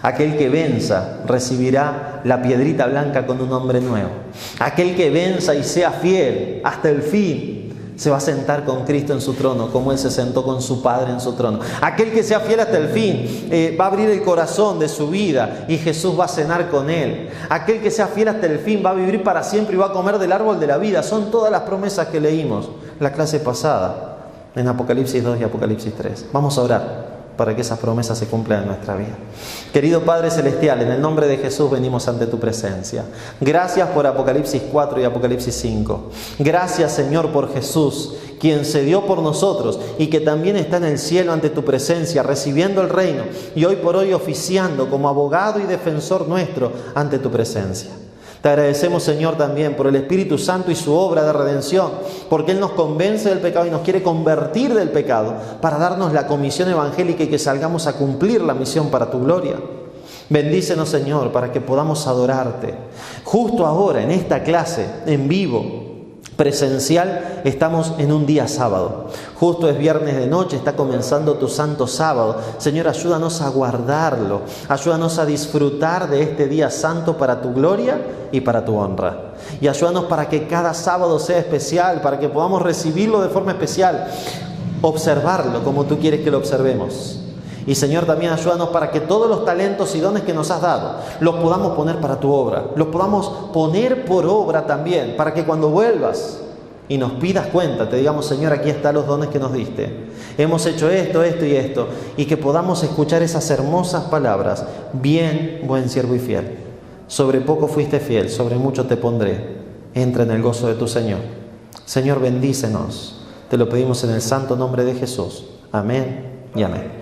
Aquel que venza recibirá la piedrita blanca con un nombre nuevo. Aquel que venza y sea fiel hasta el fin se va a sentar con Cristo en su trono, como Él se sentó con su Padre en su trono. Aquel que sea fiel hasta el fin va a abrir el corazón de su vida y Jesús va a cenar con él. Aquel que sea fiel hasta el fin va a vivir para siempre y va a comer del árbol de la vida. Son todas las promesas que leímos la clase pasada en Apocalipsis 2 y Apocalipsis 3. Vamos a orar para que esas promesas se cumplan en nuestra vida. Querido Padre Celestial, en el nombre de Jesús venimos ante tu presencia. Gracias por Apocalipsis 4 y Apocalipsis 5. Gracias, Señor, por Jesús, quien se dio por nosotros y que también está en el cielo ante tu presencia, recibiendo el reino y hoy por hoy oficiando como abogado y defensor nuestro ante tu presencia. Te agradecemos, Señor, también por el Espíritu Santo y su obra de redención, porque Él nos convence del pecado y nos quiere convertir del pecado para darnos la comisión evangélica y que salgamos a cumplir la misión para tu gloria. Bendícenos, Señor, para que podamos adorarte. Justo ahora, en esta clase, en vivo, presencial, estamos en un día sábado. Justo es viernes de noche, está comenzando tu santo sábado. Señor, ayúdanos a guardarlo, ayúdanos a disfrutar de este día santo para tu gloria y para tu honra. Y ayúdanos para que cada sábado sea especial, para que podamos recibirlo de forma especial, observarlo como tú quieres que lo observemos. Y Señor, también ayúdanos para que todos los talentos y dones que nos has dado los podamos poner para tu obra, los podamos poner por obra también, para que cuando vuelvas y nos pidas cuenta, te digamos: Señor, aquí están los dones que nos diste, hemos hecho esto, esto y esto, y que podamos escuchar esas hermosas palabras: bien, buen siervo y fiel, sobre poco fuiste fiel, sobre mucho te pondré, entra en el gozo de tu Señor. Señor, bendícenos, te lo pedimos en el santo nombre de Jesús. Amén y amén.